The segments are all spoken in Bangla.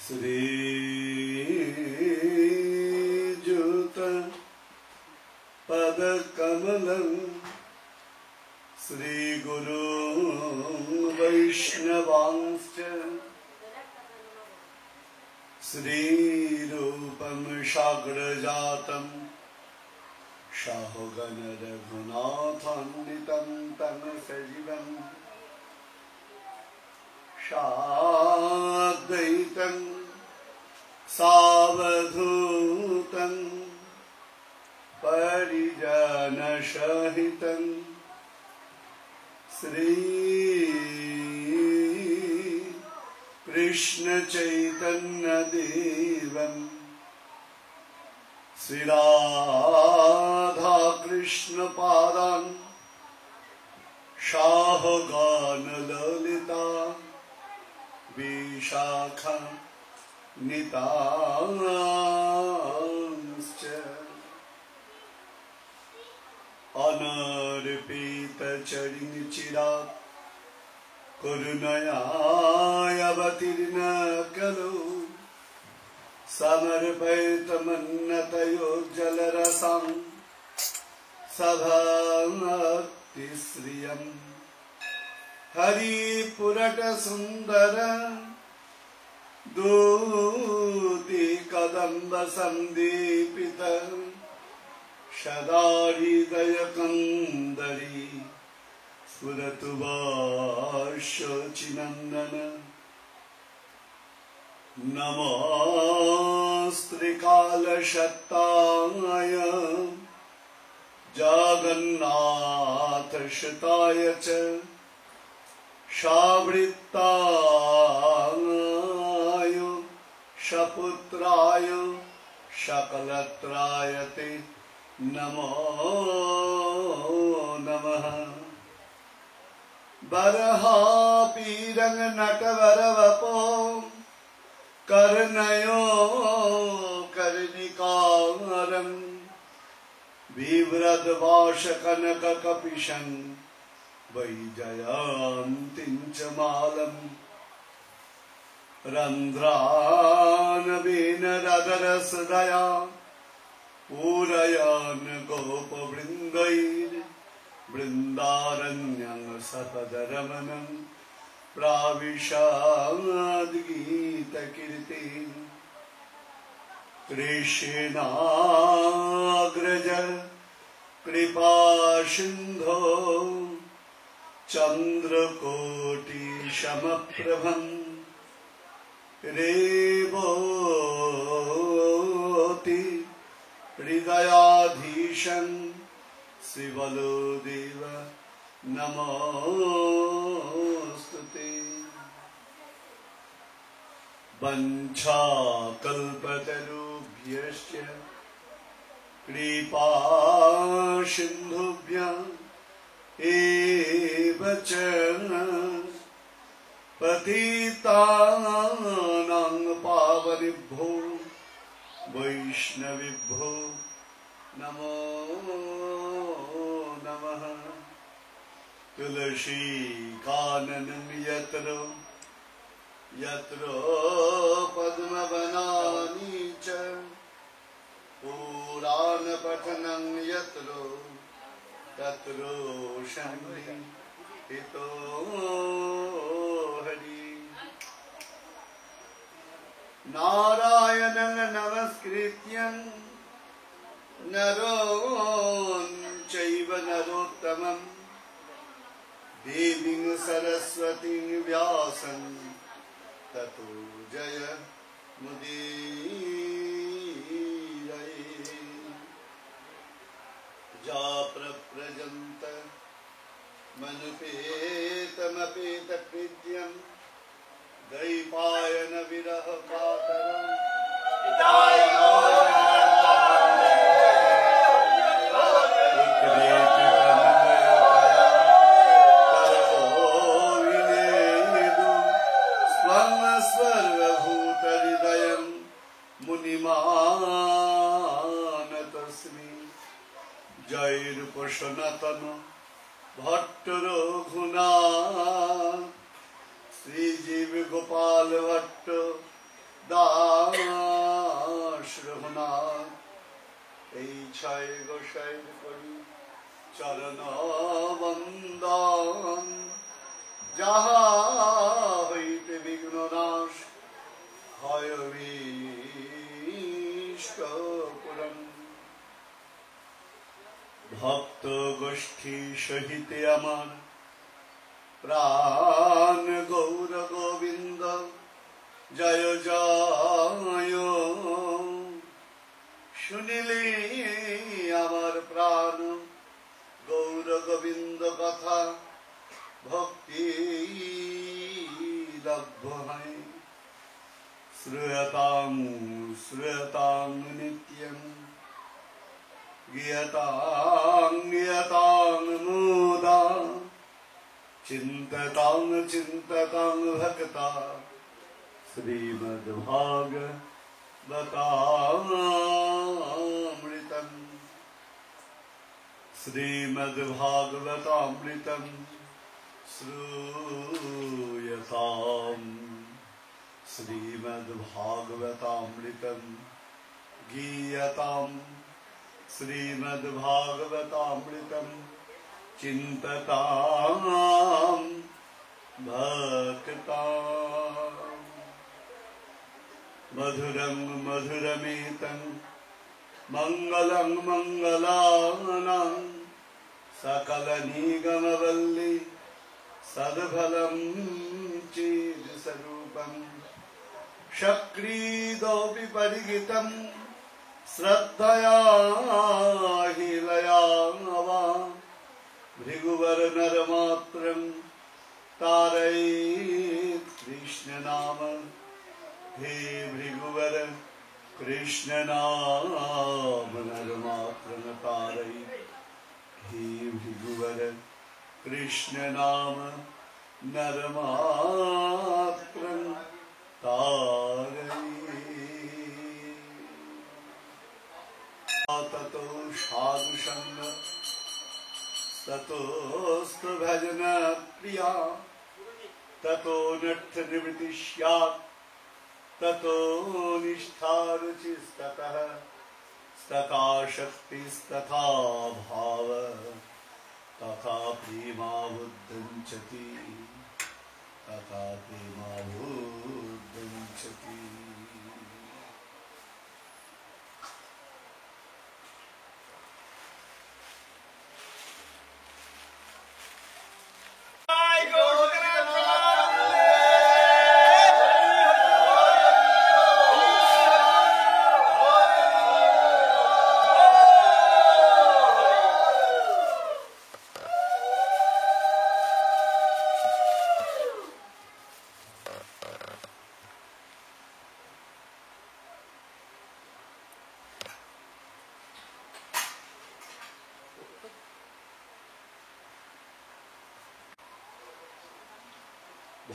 श्रीयुत पदकमलं श्रीगुरु वैष्णवांश्च श्रीरूपं साग्रजातं शाहगण रघुनाथान्वितं तं सजीवं साद्वैतं सावधूतं परिजनसहितं श्री कृष्ण चैतन्य देवं श्री राधा कृष्ण पादान् शाहगान ललिता विशाखा नितांश्च अनर्पित चरणचिरात् करुणयावतीर्ण खलु समर्पयितमन्नतयो जलरसं सभाक्तिश्रियम् हरिपुरट सुंदर दूती कदम्ब संदीपित सदा हृदय कंदरी स्फुरतुवाशोचिनंदन नमस्त्रिकालशताय जगन्नाथशताय च शावृत्ताय शपुत्राय शकलत्राय ते नमो नमः बरहापीरंग नटवरवपो कर्णयो कर्णिकारं बिभ्रद्भाषकनककपिशं वैजयन्तीं च मालम् रन्ध्रानवीनरदरसदया पूरयन् गोपवृन्दैर्वृन्दारण्यं सपदरमणं प्राविशाद्गीतकीर्तिं कृष्णाग्रज कृपासिन्धो चन्द्रकोटिसमप्रभम् रेवती हृदयाधीशं श्रीबलदेव नमोस्तुते वञ्चाकल्पतरुभ्यश्च कृपा सिन्धुभ्यः एव च पतितानां पावनेभ्यो वैष्णवेभ्यो नमो नमः तुलसी काननं यत्र यत्र पद्मवनानि च पुराण पठनं यत्र तत्र संहितो हरि नारायणं नमस्कृत्यं नरों चैव नरोत्तमं देवीं सरस्वतीं व्यासं ततो जयमुदीरये जा प्रव्रजन्त मनुपेतमपेतकृत्यं दैपायन विरह कातरम् स्वर्वभूतहृदयं मुनिमानतस्मै जयरूप सनातन भट्ट रघुनाथ श्रीजीव गोपाल भट्ट দাস রঘুনাথ এই ছয় গোসাই করি চরণ বন্দন যাহা হইতে বিঘ্ন নাশ হয় অভীষ্ট পূরণ। ভক্ত গোষ্ঠী সহিতে আমার প্রাণ গৌর গোবিন্দ জয় জয় শুনিলি আমার প্রাণ গৌর গোবিন্দ কথা ভক্তি লভ্য হয়। শ্রূয়তাং শ্রূয়তাং নিত্যং গীয়তাং গীয়তাং মুদা চিন্ততাং চিন্ততাং ভক্তা শ্রীমদ্ভাগবতামৃতম শ্রীমদ্ভাগবতামৃতম শ্রূয়তাম শ্রীমদ্ভাগবতামৃতম গীয়তাম শ্রীমদ্ভাগবতামৃতম চিন্ততাম ভক্তাম। মধুরং মধুরমেতং মঙ্গলং মঙ্গলানাং সকল নিগমবল্লী সদ্ফলম চিদস্বরূপম। সক্রিদোপি পরিগিতম শ্রদ্ধয়া হি লয়া ভৃগুவர் নরমাত্রং तारयेत् कृष्ण नाम। हे भृगुवर कृष्ण नाम नरमात्रं तारयेत्। हे भृगुवर कृष्ण नाम नरमात्रं तारयेत्। ततो साधु संग ततोस्तु भजन प्रिया ततो नर्थ निवृत्ति स्यात् ततो निष्ठा रुचिस्ततः तथा शक्तिस्तथा भाव तथा प्रेमावुद्धञ्चति तथा प्रेमावुद्धञ्चति।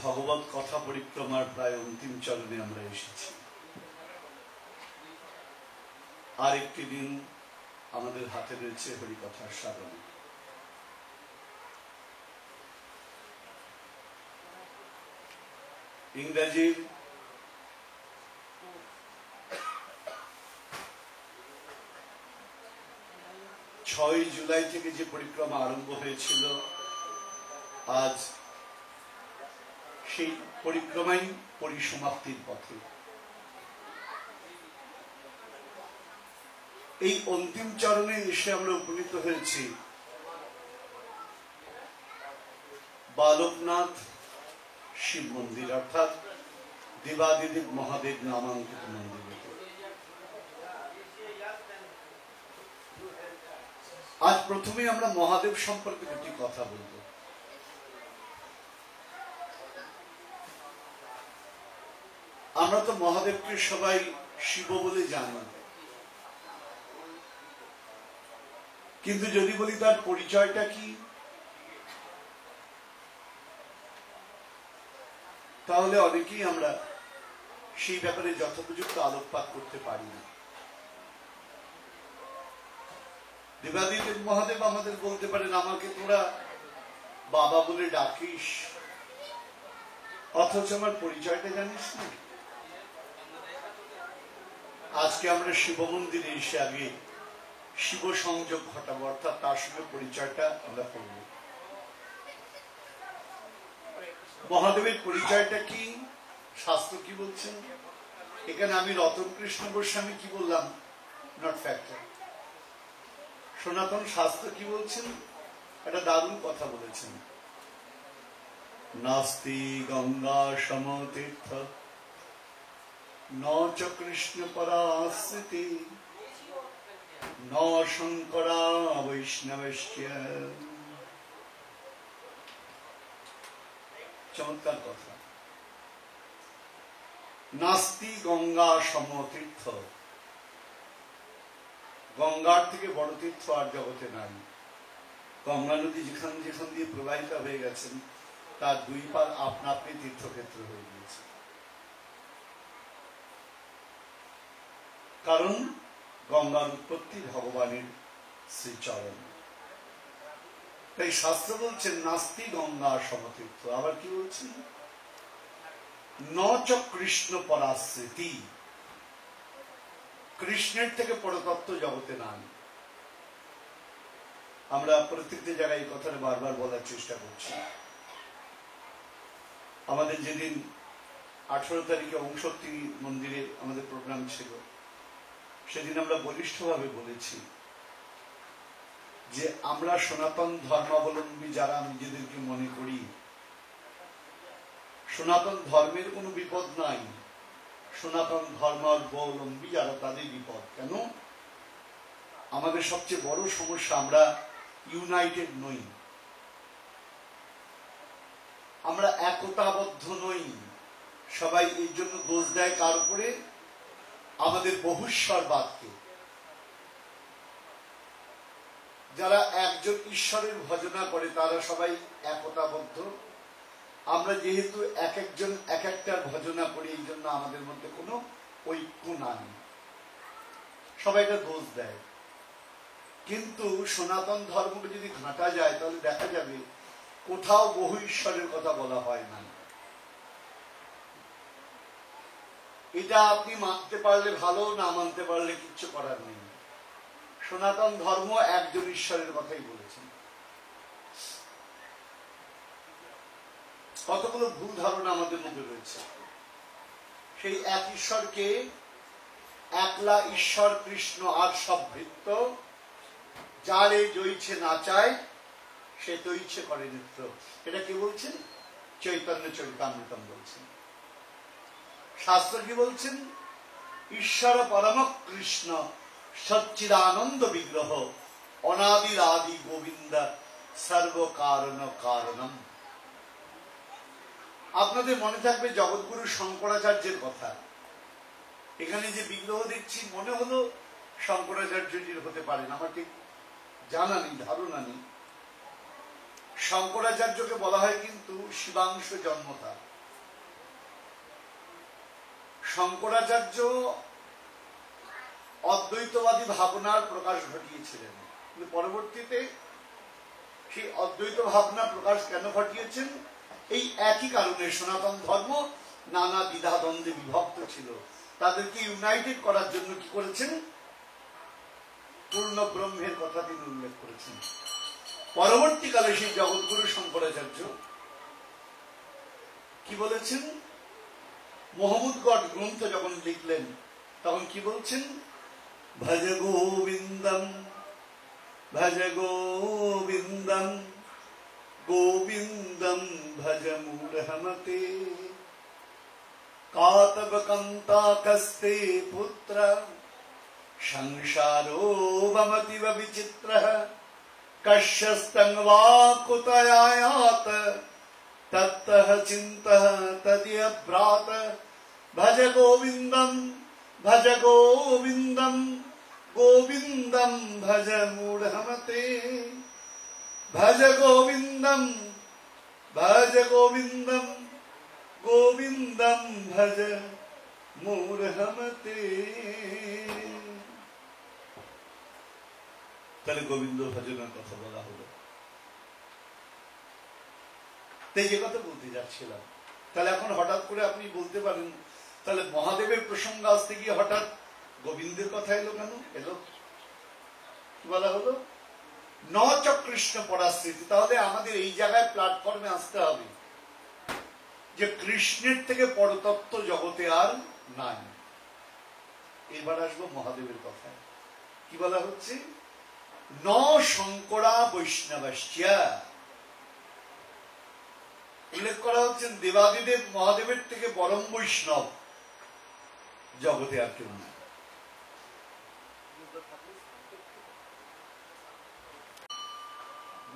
ভগবত কথা পরিক্রমার প্রায় অন্তিম চরণে আমরা এসেছি। আর একটি দিন আমাদের হাতে রয়েছে হরিকথার সাধন। ইংরেজির 6 জুলাই থেকে যে পরিক্রমা আরম্ভ হয়েছিল, আজ সেই পরিক্রমাই পরিসমাপ্তির পথে। এই অন্তিম চরণে এসে আমরা উপনীত হয়েছি বালকনাথ শিব মন্দির, অর্থাৎ দেবাদিদেব মহাদেব নামাঙ্কিত মন্দির। আজ প্রথমে আমরা মহাদেব সম্পর্কে দুটি কথা বলব। আমরা তো মহাদেবকে সবাই শিব বলে জানি, কিন্তু যদি বলি তার পরিচয়টা কি, তাহলে অনেকেই আমরা সেই ব্যাপারে যথোপযুক্ত আলোকপাত করতে পারি না। দেবাদিদেব মহাদেব আমাদের বলতে পারেন, আমাকে তোরা বাবা বলে ডাকিস, অথচ আমার পরিচয়টা জানিস না। আজকে আমরা শিব মন্দিরে এসে আগে শিব সংযোগ ঘটাবো, অর্থাৎ তার সঙ্গে পরিচয়টা আমরা করব। মহাদেবের পরিচয়টা কি, শাস্ত্র কি বলছেন? এখানে আমি রতন কৃষ্ণ গোস্বামী কি বললাম, নট ফ্যাক্টর। সনাতন শাস্ত্র কি বলছেন? একটা দারুণ কথা বলেছেন। নাস্তি গঙ্গা সমতীর্থ ন চ কৃষ্ণ পরাস্মৃতি ন শঙ্করা বৈষ্ণবশ্চ। চমৎকার কথা। নাস্তি গঙ্গা সমতীর্থ, গঙ্গার থেকে বড় তীর্থ আর জগতে নাই। গঙ্গা নদী যেখান যেখান দিয়ে প্রবাহিত হয়ে গেছেন তার দুই পার আপনা আপনি তীর্থক্ষেত্র হয়ে গিয়েছে। কারণ গঙ্গার উৎপত্তি ভগবানের শ্রীচরণ। তাই শাস্ত্র বলছেন নাস্তি গঙ্গা সমতীর্থ। আবার কি বলছেন? ন চ কৃষ্ণ পরাস্মৃতি, কৃষ্ণের থেকে পরতত্ত্ব জগতে নাই। আমরা প্রত্যেকটি জায়গায় এই কথাটা বারবার বলার চেষ্টা করছি। আমাদের যেদিন 18 তারিখে ওমশক্তি মন্দিরে আমাদের প্রোগ্রাম ছিল, সেদিন আমরা বলিষ্ঠভাবে বলেছি যে আমরা সনাতন ধর্মাবলম্বী যারা নিজেদেরকে মনে করি, সনাতন ধর্মের কোনো বিপদ নাই। সনাতন ধর্মাবলম্বী যারা তাদের বিপদ। কেন? আমাদের সবচেয়ে বড় সমস্যা, আমরা ইউনাইটেড নই, আমরা একতাবদ্ধ নই। সবাই এই জন্য দোষ দেয় কার উপরে? আমাদের বহুশ্বরবাদকে। যারা একজন ঈশ্বরের ভজনা করে তারা সবাই একতাবদ্ধ। আমরা যেহেতু এক একজন এক একটার ভজনা করি, এই জন্য আমাদের মধ্যে কোনো ঐক্য নাই, সবাই এটা দোষ দেয়। কিন্তু সনাতন ধর্মকে যদি ঘাঁটা যায় তাহলে দেখা যাবে কোথাও বহু ঈশ্বরের কথা বলা হয় না। এটা আপনি মানতে পারলে ভালো, না মানতে পারলে কিচ্ছু করার নেই। সনাতন ধর্ম একজন ঈশ্বরের কথাই বলেছেন। কতগুলো ভুল ধারণা আমাদের মধ্যে রয়েছে। সেই এক ঈশ্বরকে একলা ঈশ্বর কৃষ্ণ আর সব ভৃত্য, যারে জইছে নাচায় সে তো ইচ্ছে করে নৃত্য। এটা কি বলছেন? চৈতন্য চরিতামৃতম বলছেন। শাস্ত্র কি বলছেন? ঈশ্বর পরম কৃষ্ণ সচ্চিদানন্দ বিগ্রহ অনাদির আদি গোবিন্দ সর্ব কারণ কারণম। আপনাদের মনে থাকবে জগৎগুরু শঙ্করাচার্যের কথা। এখানে যে বিগ্রহ দেখছি মনে হলো শঙ্করাচার্যজির হতে পারেন, আমার ঠিক জানা নেই, ধারণা নেই। শঙ্করাচার্যকে বলা হয় কিন্তু শিবাংশ জন্মতা। শঙ্করাচার্য অদ্বৈতবাদী ভাবনার প্রকাশ ঘটিয়েছিলেন, কিন্তু পরবর্তীতে সেই অদ্বৈত ভাবনা প্রকাশ কেন ঘটিয়েছেন? এই একই কারণে সনাতন ধর্ম নানা দ্বিধাদ্বন্দ্বে বিভক্ত ছিল। তাদেরকে ইউনাইটেড করার জন্য কি করেছেন? পূর্ণ ব্রহ্মের কথা তিনি উল্লেখ করেছেন। পরবর্তীকালে সেই জগৎগুরু শঙ্করাচার্য কি বলেছেন? মোহাম্মদগড় গ্রন্থ যখন লিখলেন তখন কি বলছেন? ভজ গোবিন্দম ভজ গোবিন্দম গোবিন্দম ভজ মূঢ়মতে কাতবকন্তাকস্তে পুত্র সংসারো ভমতিব বিচিত্রঃ কশ্যস্তং বা কুতয়ায়াত তত্তঃ চিন্তঃ তদিয়ভ্রাত ভজ গোবিন্দম গোবিন্দম ভজ মূঢ়মতে ভজ গোবিন্দম গোবিন্দম ভজ মূঢ়মতে। তাহলে গোবিন্দ ভজনের কথা বলা হলো। তাই যে কথা বলতে যাচ্ছিলাম, তাহলে এখন হঠাৎ করে আপনি বলতে পারেন তাহলে মহাদেবের প্রসঙ্গ আসতে গিয়ে হঠাৎ গোবিন্দের কথা এলো কেন? এলো কি বলা হলো? ন চ কৃষ্ণ পরাস্মৃতি। তাহলে আমাদের এই জায়গায় প্ল্যাটফর্মে আসতে হবে যে কৃষ্ণের থেকে পরতত্ত্ব জগতে আর নাই। এবার আসবো মহাদেবের কথায়। কি বলা হচ্ছে? ন শঙ্করা বৈষ্ণবাশ্চ। উল্লেখ করা হচ্ছে দেবাদিদেব মহাদেবের থেকে পরম বৈষ্ণব জগতে আর কেউ নাই।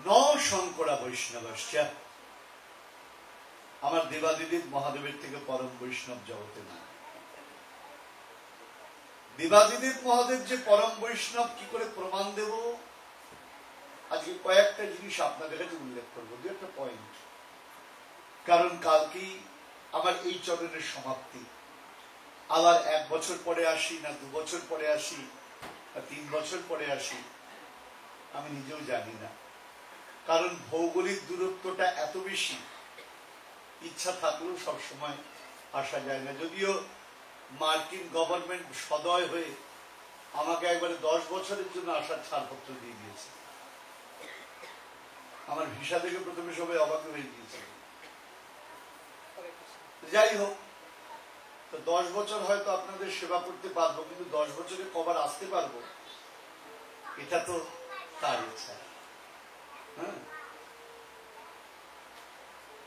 ন শঙ্করা বৈষ্ণবাশ্চ। আমার দেবাদিদেব মহাদেবের থেকে পরম বৈষ্ণব জগতে নাই। দেবাদিদেব মহাদেব যে পরম বৈষ্ণব কি করে প্রমাণ দেব? আজকে কয়েকটা জিনিস আপনাদের কাছে উল্লেখ করবো, দু একটা পয়েন্ট। কারণ কালকেই আমার এই চরণের সমাপ্তি। আবার 1 বছর পরে আসি, না 2 বছর পরে আসি, না 3 বছর পরে আসি, আমি নিজেও জানি না। কারণ ভৌগোলিক দূরত্বটা এত বেশি, ইচ্ছা থাকলেও সবসময় আসা যায় না। যদিও মার্কিন গভর্নমেন্ট সদয় হয়ে আমাকে একবারে 10 বছরের জন্য আসার ছাড়পত্র দিয়ে দিয়েছে। আমার ভিসা থেকে প্রথমে সবাই অবাক হয়ে গিয়েছে। যাই হোক, তো 10 বছর হয়তো আপনাদের সেবা করতে পারবো, কিন্তু 10 বছরে কবার আসতে পারবো এটা তো তার ইচ্ছা। হ্যাঁ,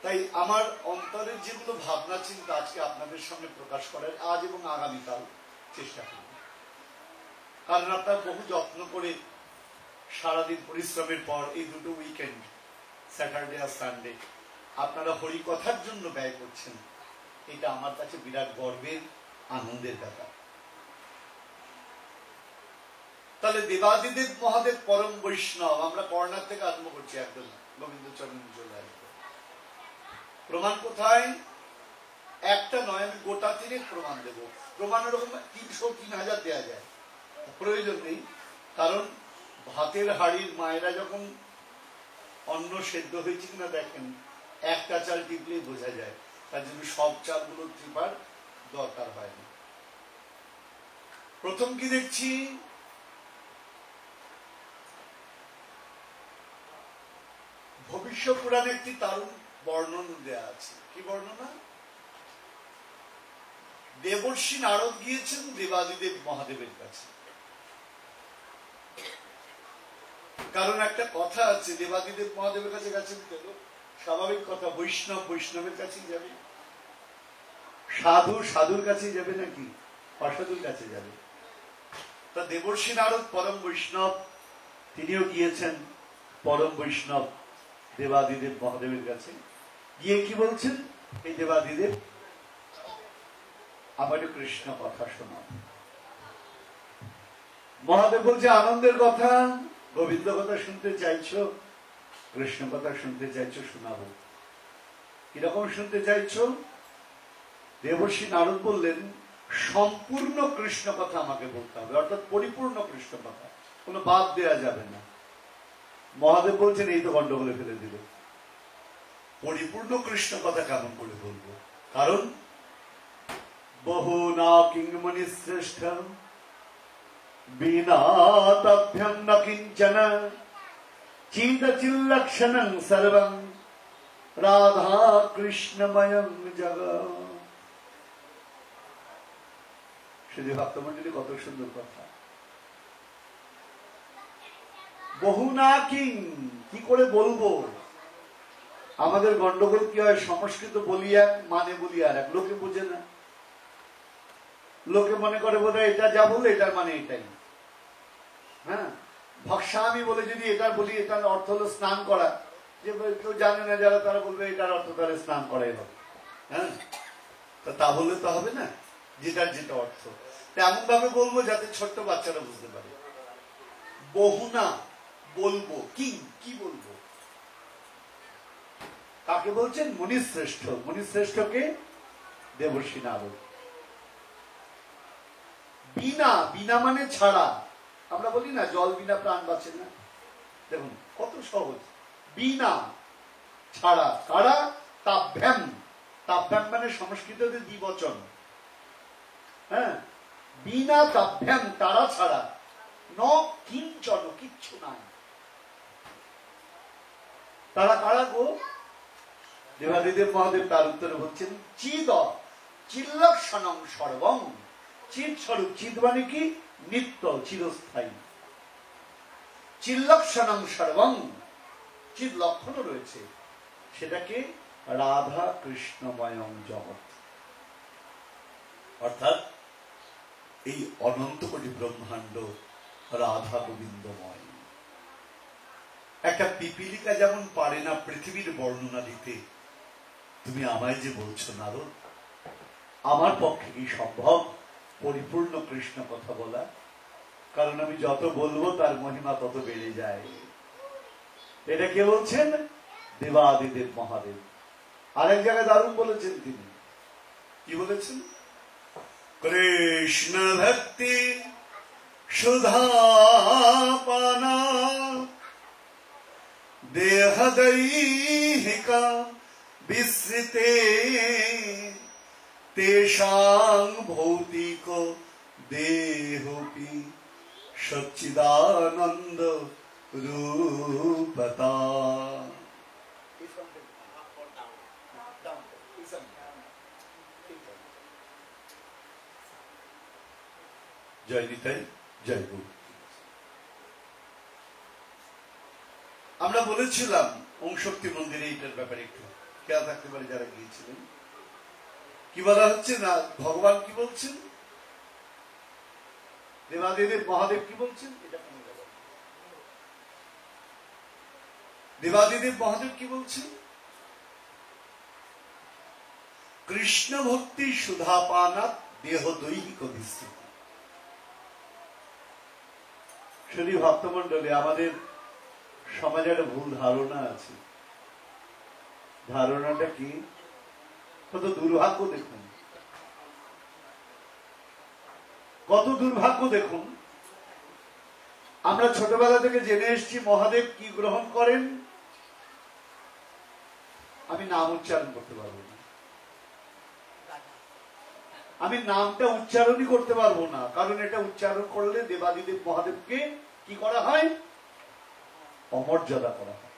তাই আমার অন্তরের যেগুলো ভাবনা চিন্তা আজকে আপনাদের সামনে প্রকাশ করার আজ এবং আগামীকাল চেষ্টা করব। কারণ আপনারা বহু যত্ন করে সারাদিন পরিশ্রমের পর এই দুটো উইকেন্ড, স্যাটারডে আর সানডে, আপনারা হরিকথার জন্য ব্যয় করছেন। এটা আমার কাছে বিরাট গর্বের, আনন্দের ব্যাপার। তাহলে দেবাদিদেব মহাদেব পরম বৈষ্ণব, আমরা কর্ণার থেকে আরম্ভ করছি, একদম গোবিন্দচরণ চলে আসবো। প্রমাণ কোথায়? একটা নয়, আমি গোটা 3 প্রমাণ দেব। প্রমাণ এরকম 300-3000 দেওয়া যায়, প্রয়োজন নেই। কারণ ভাতের হাড়ির মায়েরা যখন অন্ন সেদ্ধ হয়েছে কিনা দেখেন, একটা চাল টিপলেই বোঝা যায়। তার জন্য সব চালগুলো টিপার দরকার হয় না। প্রথম কি দেখছি? ভবিষ্য পুরাণে একটি দারুণ বর্ণনা দেয়া আছে। কি বর্ণনা? দেবর্ষি নারদ গিয়েছেন দেবাদিদেব মহাদেবের কাছে। কারণ একটা কথা আছে, দেবাদিদেব মহাদেবের কাছে গেছেন কেন? স্বাভাবিক কথা, বৈষ্ণব বৈষ্ণবের কাছেই যাবে, সাধু সাধুর কাছেই যাবে, নাকি অসাধুর কাছে যাবে? তা দেবর্ষি নারদ পরম বৈষ্ণব, তিনিও গিয়েছেন পরম বৈষ্ণব দেবাদিদেব মহাদেবের কাছে। গিয়ে কি বলছেন? এই দেবাদিদেব, আমার কৃষ্ণ কথা শোনাও। মহাদেব বলছে, আনন্দের কথা, গোবিন্দ কথা শুনতে চাইছো, কৃষ্ণ কথা শুনতে চাইছো, শোনাবো। কিরকম শুনতে চাইছো? দেবর্ষি নারদ বললেন, সম্পূর্ণ কৃষ্ণ কথা আমাকে বলতে হবে, অর্থাৎ পরিপূর্ণ কৃষ্ণ কথা, কোনো বাদ দেওয়া যাবে না। মহাদেব বলছেন, এই তো গন্ডগোলে ফেলে দিল। পরিপূর্ণ কৃষ্ণ কথা কেমন করে বলবো? কারণ বহু না কিংমণি শ্রেষ্ঠ বিনা তভ্যং ন কিঞ্চন চিদচিল্লক্ষণং সর্বং রাধা কৃষ্ণময়ং জগৎ। শুধু ভক্তমণ্ডলী, কত সুন্দর কথা। বহু না কিং, কি করে বলবো? আমাদের গন্ডগোল কি হয়, সংস্কৃত বলি এক, মানে বলি আর এক, লোকে বুঝে না। লোকে মনে করে বোধহয় এটা যা বললো এটার মানে এটাই। হ্যাঁ, ভক্সামি বলে যদি এটা বলি, এটার অর্থ হলো স্নান করা, যে কেউ জানে না যারা, তারা বলবে এটার অর্থ তাহলে স্নান করাই হবে। হ্যাঁ, তা বললে তো হবে না, যেটার যেটা অর্থ এমন ভাবে বলবো যাতে ছোট্ট বাচ্চারা বুঝতে পারে। বহু না বলবো, কি বলবো? কাকে বলছেন? মুনিশ্রেষ্ঠ। মুনিশ্রেষ্ঠকে দেবর্ষি নারদ। বিনা, বিনা মানে ছাড়া। আমরা বলি না জল বিনা প্রাণ বাঁচে না, দেখুন কত সহজ। বিনা, ছাড়া। কারা? তাভ্যাম। তাভ্যাম মানে সংস্কৃততে দ্বিবচন। হ্যাঁ, বিনা তাভ্যাম তারা ছাড়া ন কিঞ্চন কিচ্ছু নাই। তারা কারা গো? দেবাদিদেব মহাদেব তার উত্তরে বলছেন চিদ চিল্লক্ষণং সর্বং। চিৎ স্বরূপ, চিৎ মানে কি? নিত্য, চিরস্থায়ী। চিল্লক্ষণং সর্বং, চিৎ লক্ষণও রয়েছে, সেটাকে রাধা কৃষ্ণময়ং জগৎ, অর্থাৎ এই অনন্ত কোটি ব্রহ্মাণ্ড রাধা গোবিন্দময়। একটা পিপিলিকা যেমন পারে না পৃথিবীর বর্ণনা দিতে, তুমি আমায় যে বলছো নারদ, আমার পক্ষে কি সম্ভব পরিপূর্ণ কৃষ্ণ কথা বলা? কারণ আমি যত বলবো তার মহিমা তত বেড়ে যায়। এটা কে বলছেন? দেবাদিদেব মহাদেব। আরেক জায়গায় দারুণ বলেছেন তিনি, কি বলেছেন? কৃষ্ণ ভক্তি সুধাপানা দেহদৈহিকা বিস্মৃতে তেষাং ভৌতিক দেহপি সচ্চিদানন্দ রূপতা। জয় নিতাই, জয় গুরু। আমরা বলেছিলাম ওম শক্তি মন্দিরে এইটার ব্যাপারে একটু খেয়াল থাকতে পারে যারা গিয়েছিলেন। কি বলা হচ্ছে না, ভগবান কি বলছেন, দেবাদিদেব মহাদেব কি বলছেন, এটা দেবাদিদেব মহাদেব কি বলছেন? কৃষ্ণ ভক্তি সুধাপানা দেহ দৈহিক বিস্তৃতি। শুধু ভক্তমন্ডলী, আমাদের সমাজে একটা ভুল ধারণা আছে। ধারণাটা কি? কত দুর্ভাগ্য দেখুন, কত দুর্ভাগ্য দেখুন। আমরা ছোটবেলা থেকে জেনে এসেছি মহাদেব কি গ্রহণ করেন। আমি নাম উচ্চারণ করতে পারবো না, আমি নামটা উচ্চারণই করতে পারবো না, কারণ এটা উচ্চারণ করলে দেবাদিদেব মহাদেবকে কি করা হয়? অমর্যাদা করা হয়।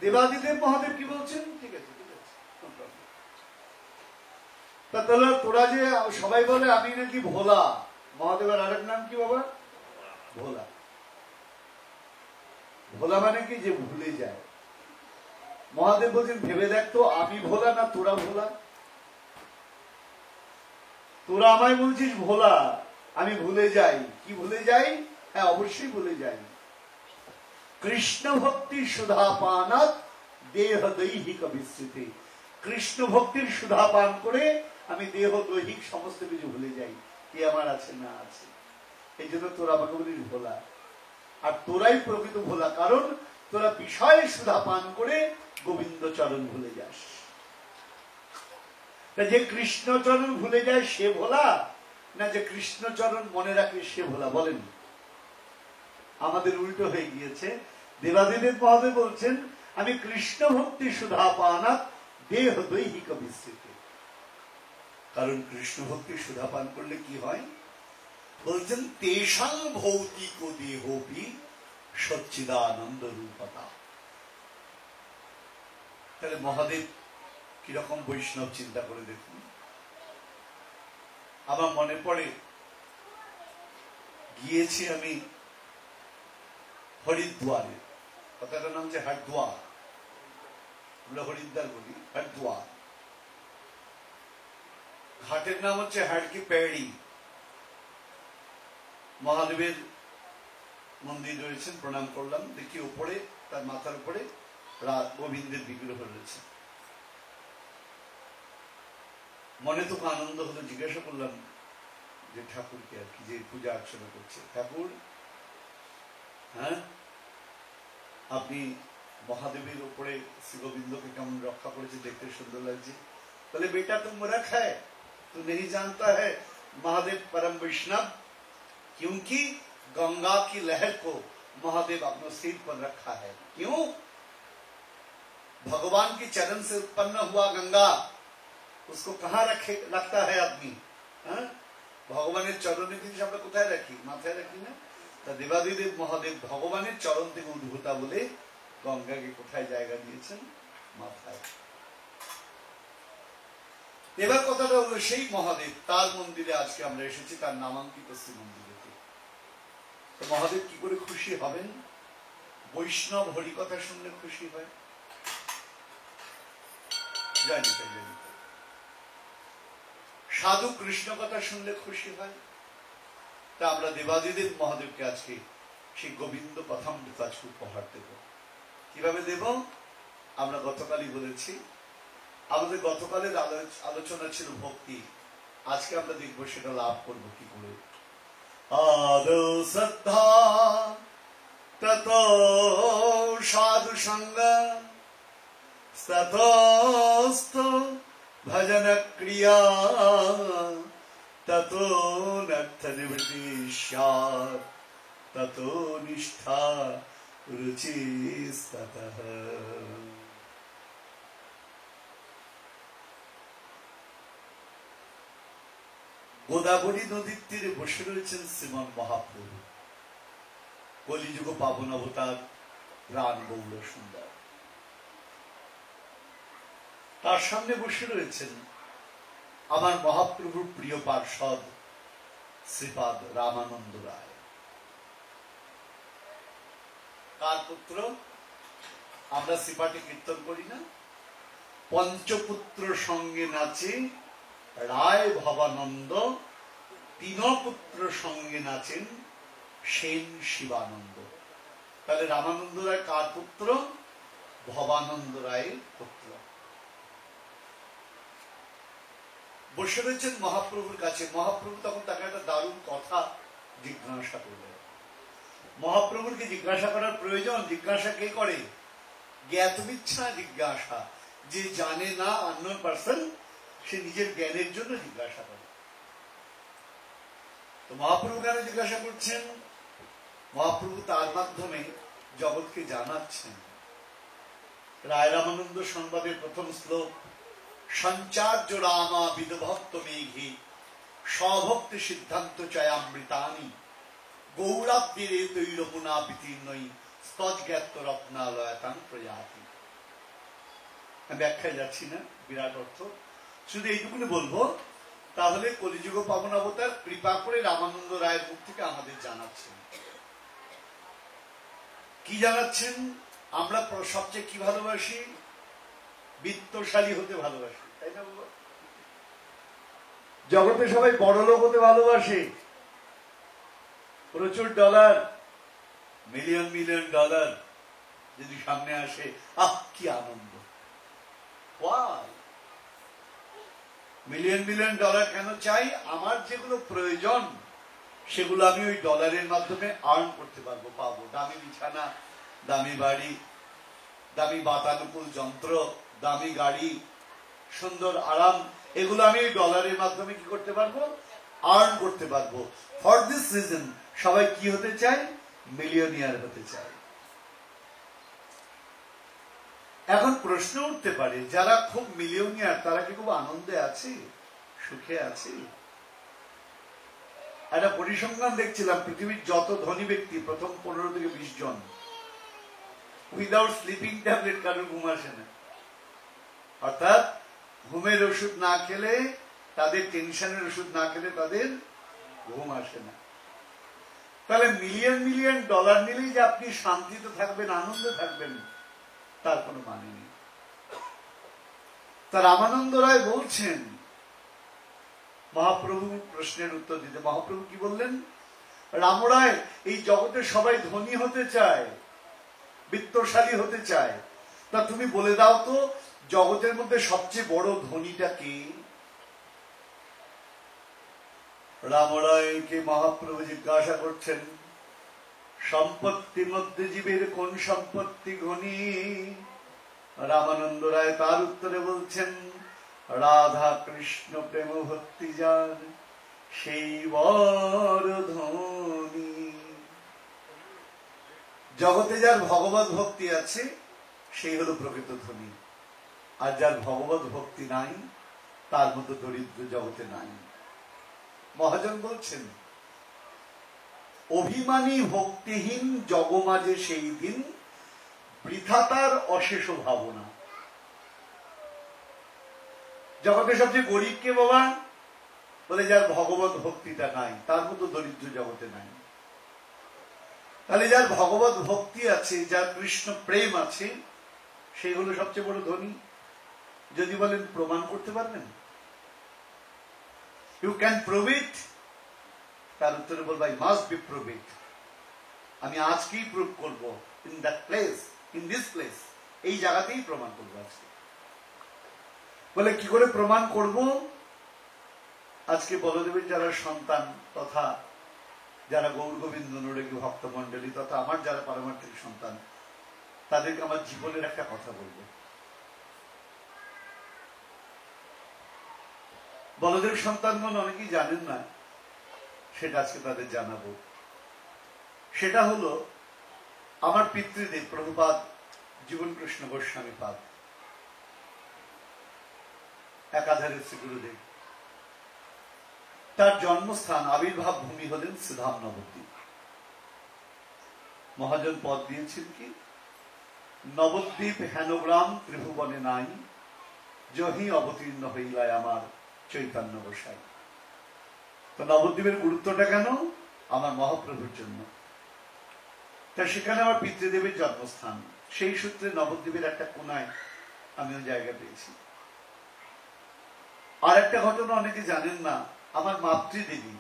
দেবাদিদেব মহাদেব কি বলছেন? ঠিক আছে, ঠিক আছে, তাহলে তোরা যে সবাই বলে আমি নাকি ভোলা, মহাদেবের আরেক নাম কি বাবা? ভোলা। ভোলা মানে কি? যে ভুলে যায়। মহাদেব বলছেন ভেবে দেখতো আমি ভোলা না তোরা ভোলা? তোরা আমায় বলছিস ভোলা, আমি ভুলে যাই। কি ভুলে যাই? হ্যাঁ, অবশ্যই ভুলে যাই। কৃষ্ণ ভক্তি সুধা পানাত দেহ দৈহিক বিস্মৃতি। কৃষ্ণ ভক্তির সুধা পান করে আমি দেহ দৈহিক সমস্ত কিছু ভুলে যাই, কি আমার আছে না আছে। এই জন্য তোরা আমাকে বলিস ভোলা। আর তোরাই প্রকৃত ভোলা, কারণ তোরা বিষয়ে সুধা পান করে গোবিন্দ চরণ ভুলে যাস। যে কৃষ্ণচরণ ভুলে যায় সে ভোলা, না যে কৃষ্ণচরণ মনে রাখে সে ভোলা? বলেন। আমাদের উল্টো হয়ে গিয়েছে। দেবাদিদেব মহাদেব বলছেন আমি কৃষ্ণ ভক্তি সুধা পানা দেহ দৈহিক বিস্মৃতি। কারণ কৃষ্ণ ভক্তি সুধা পান করলে কি হয়? বলছেন তেষাং ভৌতিক দেহপি সচ্চিদানন্দ রূপতা। তাহলে মহাদেব কিরকম বৈষ্ণব, চিন্তা করে দেখুন। আমার মনে পড়ে গিয়েছি আমি হরিদ্বারে, কথাটার নাম যে হরিদ্বার, আমরা হরিদ্বার বলি, হরিদ্বার। ঘাটের নাম হচ্ছে হাড়কি পেড়ি। মহাদেবের মন্দির রয়েছেন, প্রণাম করলাম, দেখি উপরে তার মাথার উপরে গোবিন্দের বিগ্রহ রয়েছে। মনে তো আনন্দ হলো, জিজ্ঞাসা করলাম যে ঠাকুরকে আর কি, যে পূজা অর্চনা করছে, ঠাকুর হ্যাঁ আপনি মহাদেবের উপরে শ্রী গোবিন্দকে কেমন রক্ষা করেছে, দেখতে সুন্দর লাগছে। বলে বেটা তুম মূর্খ है, तू नहीं जानता है महादेव परम वैष्णव, क्योंकि गंगा की लहर को महादेव अपने सिर पर रखा है। क्यों? भगवान के चरण से उत्पन्न हुआ गंगा, उसको कहां रखता है आदमी? হ্যাঁ, ভগবানের চরণের জিনিস আমরা কোথায় রাখি? মাথায় রাখি না? তা দেবাদিদেব মহাদেব ভগবানের চরণ থেকে উদ্ভূতা বলে গঙ্গাকে কোথায় জায়গা দিয়েছেন? মাথায়। এবার কথাটা হলো সেই মহাদেব, তার মন্দিরে আজকে আমরা এসেছি, তার নামাঙ্কিত শ্রীমন্দিরেতে। তো মহাদেব কি করে খুশি হবেন? বৈষ্ণব হরিকথা শুনলে খুশি হয়, জানি তাই জানি। সাধু কৃষ্ণ কথা শুনলে খুশি হয়। তা আমরা দেবাদিদেব মহাদেবকে আজকে সেই গোবিন্দ কথামৃত আজকে উপহার দেব। কিভাবে দেব? আমরা গতকালই বলেছি, আমাদের গতকালের আলোচনা ছিল ভক্তি, আজকে আমরা দেখবো সেটা লাভ করব কি করে। আদৌ শ্রদ্ধা তত সাধু সঙ্গ ততস্থ ভজন ক্রিয়া ততো নর্থ নিবৃত্তি স্যাৎ ততো নিষ্ঠা রুচিস্ততঃ। গোদাবরী নদীর তীরে বসে রয়েছেন শ্রীমান মহাপ্রভু, কলিযুগ পাবন অবতার, প্রাণ গৌর সুন্দর। তার সামনে বসে রয়েছেন আমার মহাপ্রভুর প্রিয় পার্ষদ শ্রীপাদ রামানন্দ রায়। কার পুত্র? আমরা শ্রীপাঠে কীর্তন করি না, পঞ্চপুত্র সঙ্গে নাচে রায় ভবানন্দ, তিন পুত্র সঙ্গে নাচেন সেন শিবানন্দ। তাহলে রামানন্দ রায় কার পুত্র? ভবানন্দ রায়ের পুত্র। বসে রয়েছেন মহাপ্রভুর কাছে। মহাপ্রভু তখন তাকে একটা দারুণ কথা জিজ্ঞাসা করলেন। মহাপ্রভুরকে জিজ্ঞাসা করার প্রয়োজন? জিজ্ঞাসা কে করে? জ্ঞাতবিচ্ছা জিজ্ঞাসা। যে জানে না আননোন পারসন, সে নিজের জ্ঞানের জন্য জিজ্ঞাসা করে। তো মহাপ্রভু কেন জিজ্ঞাসা করছেন? মহাপ্রভু তার মাধ্যমে জগৎকে জানাচ্ছেন। রায় রামানন্দ সংবাদের প্রথম শ্লোক, সঞ্চার্য রামা বিদভক্ত মেঘে স্বভক্তি সিদ্ধান্ত চয়ামৃতানি গৌরাব্দীরে তৈরমুনা বিতীর্ণই স্তজ্ঞাত রত্নালয়াতাং প্রজাতি। ব্যাখ্যায় যাচ্ছি না, বিরাট অর্থ, শুধু এইটুকুনি বলবো। তাহলে কলিযুগ পাবন অবতার কৃপা করে রামানন্দ রায়ের মুখ থেকে আমাদের জানাচ্ছেন। কি জানাচ্ছেন? আমরা সবচেয়ে কি ভালোবাসি? বিত্তশালী হতে ভালোবাসি, তাই না বাবা? জগতে সবাই বড় লোক হতে ভালোবাসে, প্রচুর ডলার, মিলিয়ন মিলিয়ন ডলার যদি সামনে আসে, আহ কি আনন্দ! মিলিয়ন মিলিয়ন ডলার কেন চাই? আমার যেগুলো প্রয়োজন সেগুলো আমি ওই ডলারের মাধ্যমে আর্ন করতে পারবো, পাবো। দামি বিছানা, দামি বাড়ি, দামি বাতানুকূল যন্ত্র, দামি গাড়ি, সুন্দর আরাম, এগুলো আমি ওই ডলারের মাধ্যমে কি করতে পারবো? আর্ন করতে পারবো। ফর দিস রিজন সবাই কি হতে চায়? মিলিয়নিয়ার হতে চায়। এখন প্রশ্ন উঠতে পারে, যারা খুব মিলিয়নিয়ার তারা কি খুব আনন্দে আছে, সুখে আছে? একটা পরিসংখ্যান দেখছিলাম, পৃথিবীর যত ধনী ব্যক্তি প্রথম 15 থেকে 20 জন উইদাউট স্লিপিং ট্যাবলেট কারোর ঘুম আসে না। অর্থাৎ ঘুমের ওষুধ না খেলে, তাদের টেনশনের ওষুধ না খেলে তাদের ঘুম আসে না। তাহলে মিলিয়ন মিলিয়ন ডলার নিলেই যে আপনি শান্তিতে থাকবেন, আনন্দে থাকবেন, তার কোনো মানে নেই। তার রামানন্দ রায় বলছেন মহাপ্রভু প্রশ্নের উত্তর দিতে। মহাপ্রভু কি বললেন? রামরায়, এই জগতে সবাই ধনী হতে চায়, বিত্তশালী হতে চায়, তা তুমি বলে দাও তো জগতের মধ্যে সবচেয়ে বড় ধনীটা কে? রামরায়কে মহাপ্রভু জিজ্ঞাসা করছেন, সম্পত্তির মধ্যে জীবের কোন সম্পত্তি ধনী? রামানন্দ রায় তার উত্তরে বলছেন, রাধা কৃষ্ণ প্রেম ভক্তি যার সেই বড় ধনী। জগতে যার ভগবত ভক্তি আছে সেই হলো প্রকৃত ধনী, আর যার ভগবত ভক্তি নাই তার মতো দরিদ্র জগতে নাই। মহাজন বলছেন, অভিমানী ভক্তিহীন জগমাঝে সেই দিন বৃথা তার অশেষ ভাবনা। জগতে সবচেয়ে গরিব কে বাবা? বলে যার ভগবত ভক্তিটা নাই, তার মতো দরিদ্র জগতে নাই। তাহলে যার ভগবত ভক্তি আছে, যার কৃষ্ণ প্রেম আছে, সেই হলো সবচেয়ে বড় ধনী। যদি বলেন প্রমাণ করতে পারবেন, ইউ ক্যান প্রুভ ইট, তার উত্তরে বলবো আই মাস্ট বি প্রুভ ইট। আমি আজকেই প্রুভ করব, in that place, in this place, এই জায়গাতেই প্রমাণ করবো আজকে। বলে কি করে প্রমাণ করব? আজকে বলদেবের যারা সন্তান তথা যারা গৌর গোবিন্দ অনুরাগী ভক্ত মন্ডলী তথা আমার যারা পারমার্থিক সন্তান, তাদেরকে আমার জীবনের একটা কথা বলবো। বলদেব সন্তানগণ অনেকেই জানেন না, সেটা আজকে তাদের জানাবো। সেটা হলো আমার পিতৃদেব প্রভুপাদ জীবন কৃষ্ণ গোস্বামী পাদ, একাধারে শ্রী গুরুদেব, তার জন্মস্থান আবির্ভাব ভূমি হলেন শ্রীধাম নবদ্বীপ। মহাজন পদ দিয়েছেন কি, নবদ্বীপ হেনগ্রাম ত্রিভুবনে নাই, জহি অবতীর্ণ হইলায় আমার চৈতন্য গোসাই। তো নবদ্বীপের গুরুত্বটা কেন? আমার মহাপ্রভুর জন্য। তা সেখানে আমার পিতৃদেবের জন্মস্থান, সেই সূত্রে নবদ্বীপের একটা কোনায় আমিও জায়গা পেয়েছি। আর একটা ঘটনা অনেকে জানেন না, আমার মাতৃদেবী,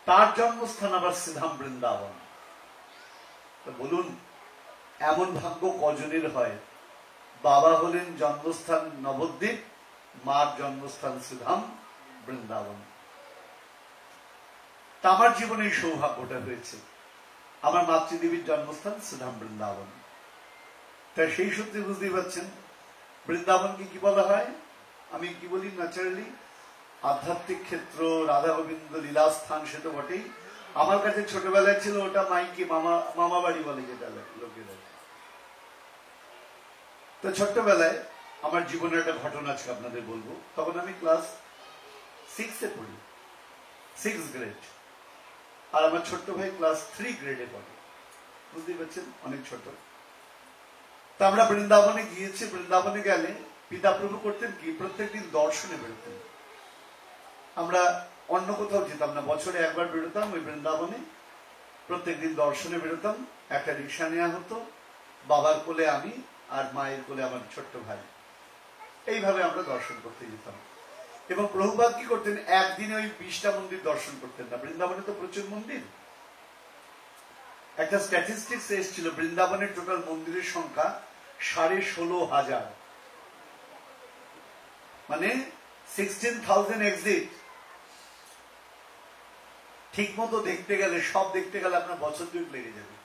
তার জন্মস্থান আবার শ্রীধাম বৃন্দাবন। তো বলুন, এমন ভাগ্য কজনের হয়? বাবা হলেন জন্মস্থান নবদ্বীপ, মার জন্মস্থান শ্রীধাম বৃন্দাবন। তা আমার জীবনে এই সৌভাগ্যটা হয়েছে, আমার মাতৃদেবীর জন্মস্থান শ্রীধাম বৃন্দাবন। তাই সেই সূত্রে বুঝতেই পারছেন বৃন্দাবনকে কি বলা হয়। আমি কি বলি, ন্যাচারালি আধ্যাত্মিক ক্ষেত্র, রাধা গোবিন্দ লীলাস্থান, সে তো বটেই। আমার কাছে ছোটবেলায় ছিল ওটা মাইকি মামা বাড়ি বলে যেটা লোকেরা। তো ছোট্টবেলায় আমার জীবনের একটা ঘটনা আজকে আপনাদের বলবো। তখন আমি ক্লাস 6-এ পড়ি, 6th গ্রেড, আর আমার ছোট্ট ভাই ক্লাস 3 গ্রেডে পড়ে। বুঝতেই পারছেন, অনেক ছোট। তা আমরা বৃন্দাবনে গিয়েছি। বৃন্দাবনে গেলে পিতা প্রভু করতেন কি, প্রত্যেকদিন দর্শনে বেরোতেন। আমরা অন্য কোথাও যেতাম না, বছরে একবার বেরোতাম ওই বৃন্দাবনে, প্রত্যেকদিন দর্শনে বেরোতাম। একটা রিক্সা নেওয়া হতো, বাবার কোলে আমি আর মায়ের কোলে আমার ছোট্ট ভাই, এইভাবে আমরা দর্শন করতে যেতাম। এবং প্রভুপাদ কি করতেন, একদিনে ওই 20টা মন্দির দর্শন করতেন না। বৃন্দাবনে তো প্রচুর মন্দির। একটা স্ট্যাটিস্টিক্স এসেছিল, বৃন্দাবনের টোটাল মন্দিরের সংখ্যা 16,500, মানে 16,000 এক্সিট। ঠিক মতো দেখতে গেলে, সব দেখতে গেলে আপনার বছর 2 লেগে যাবে।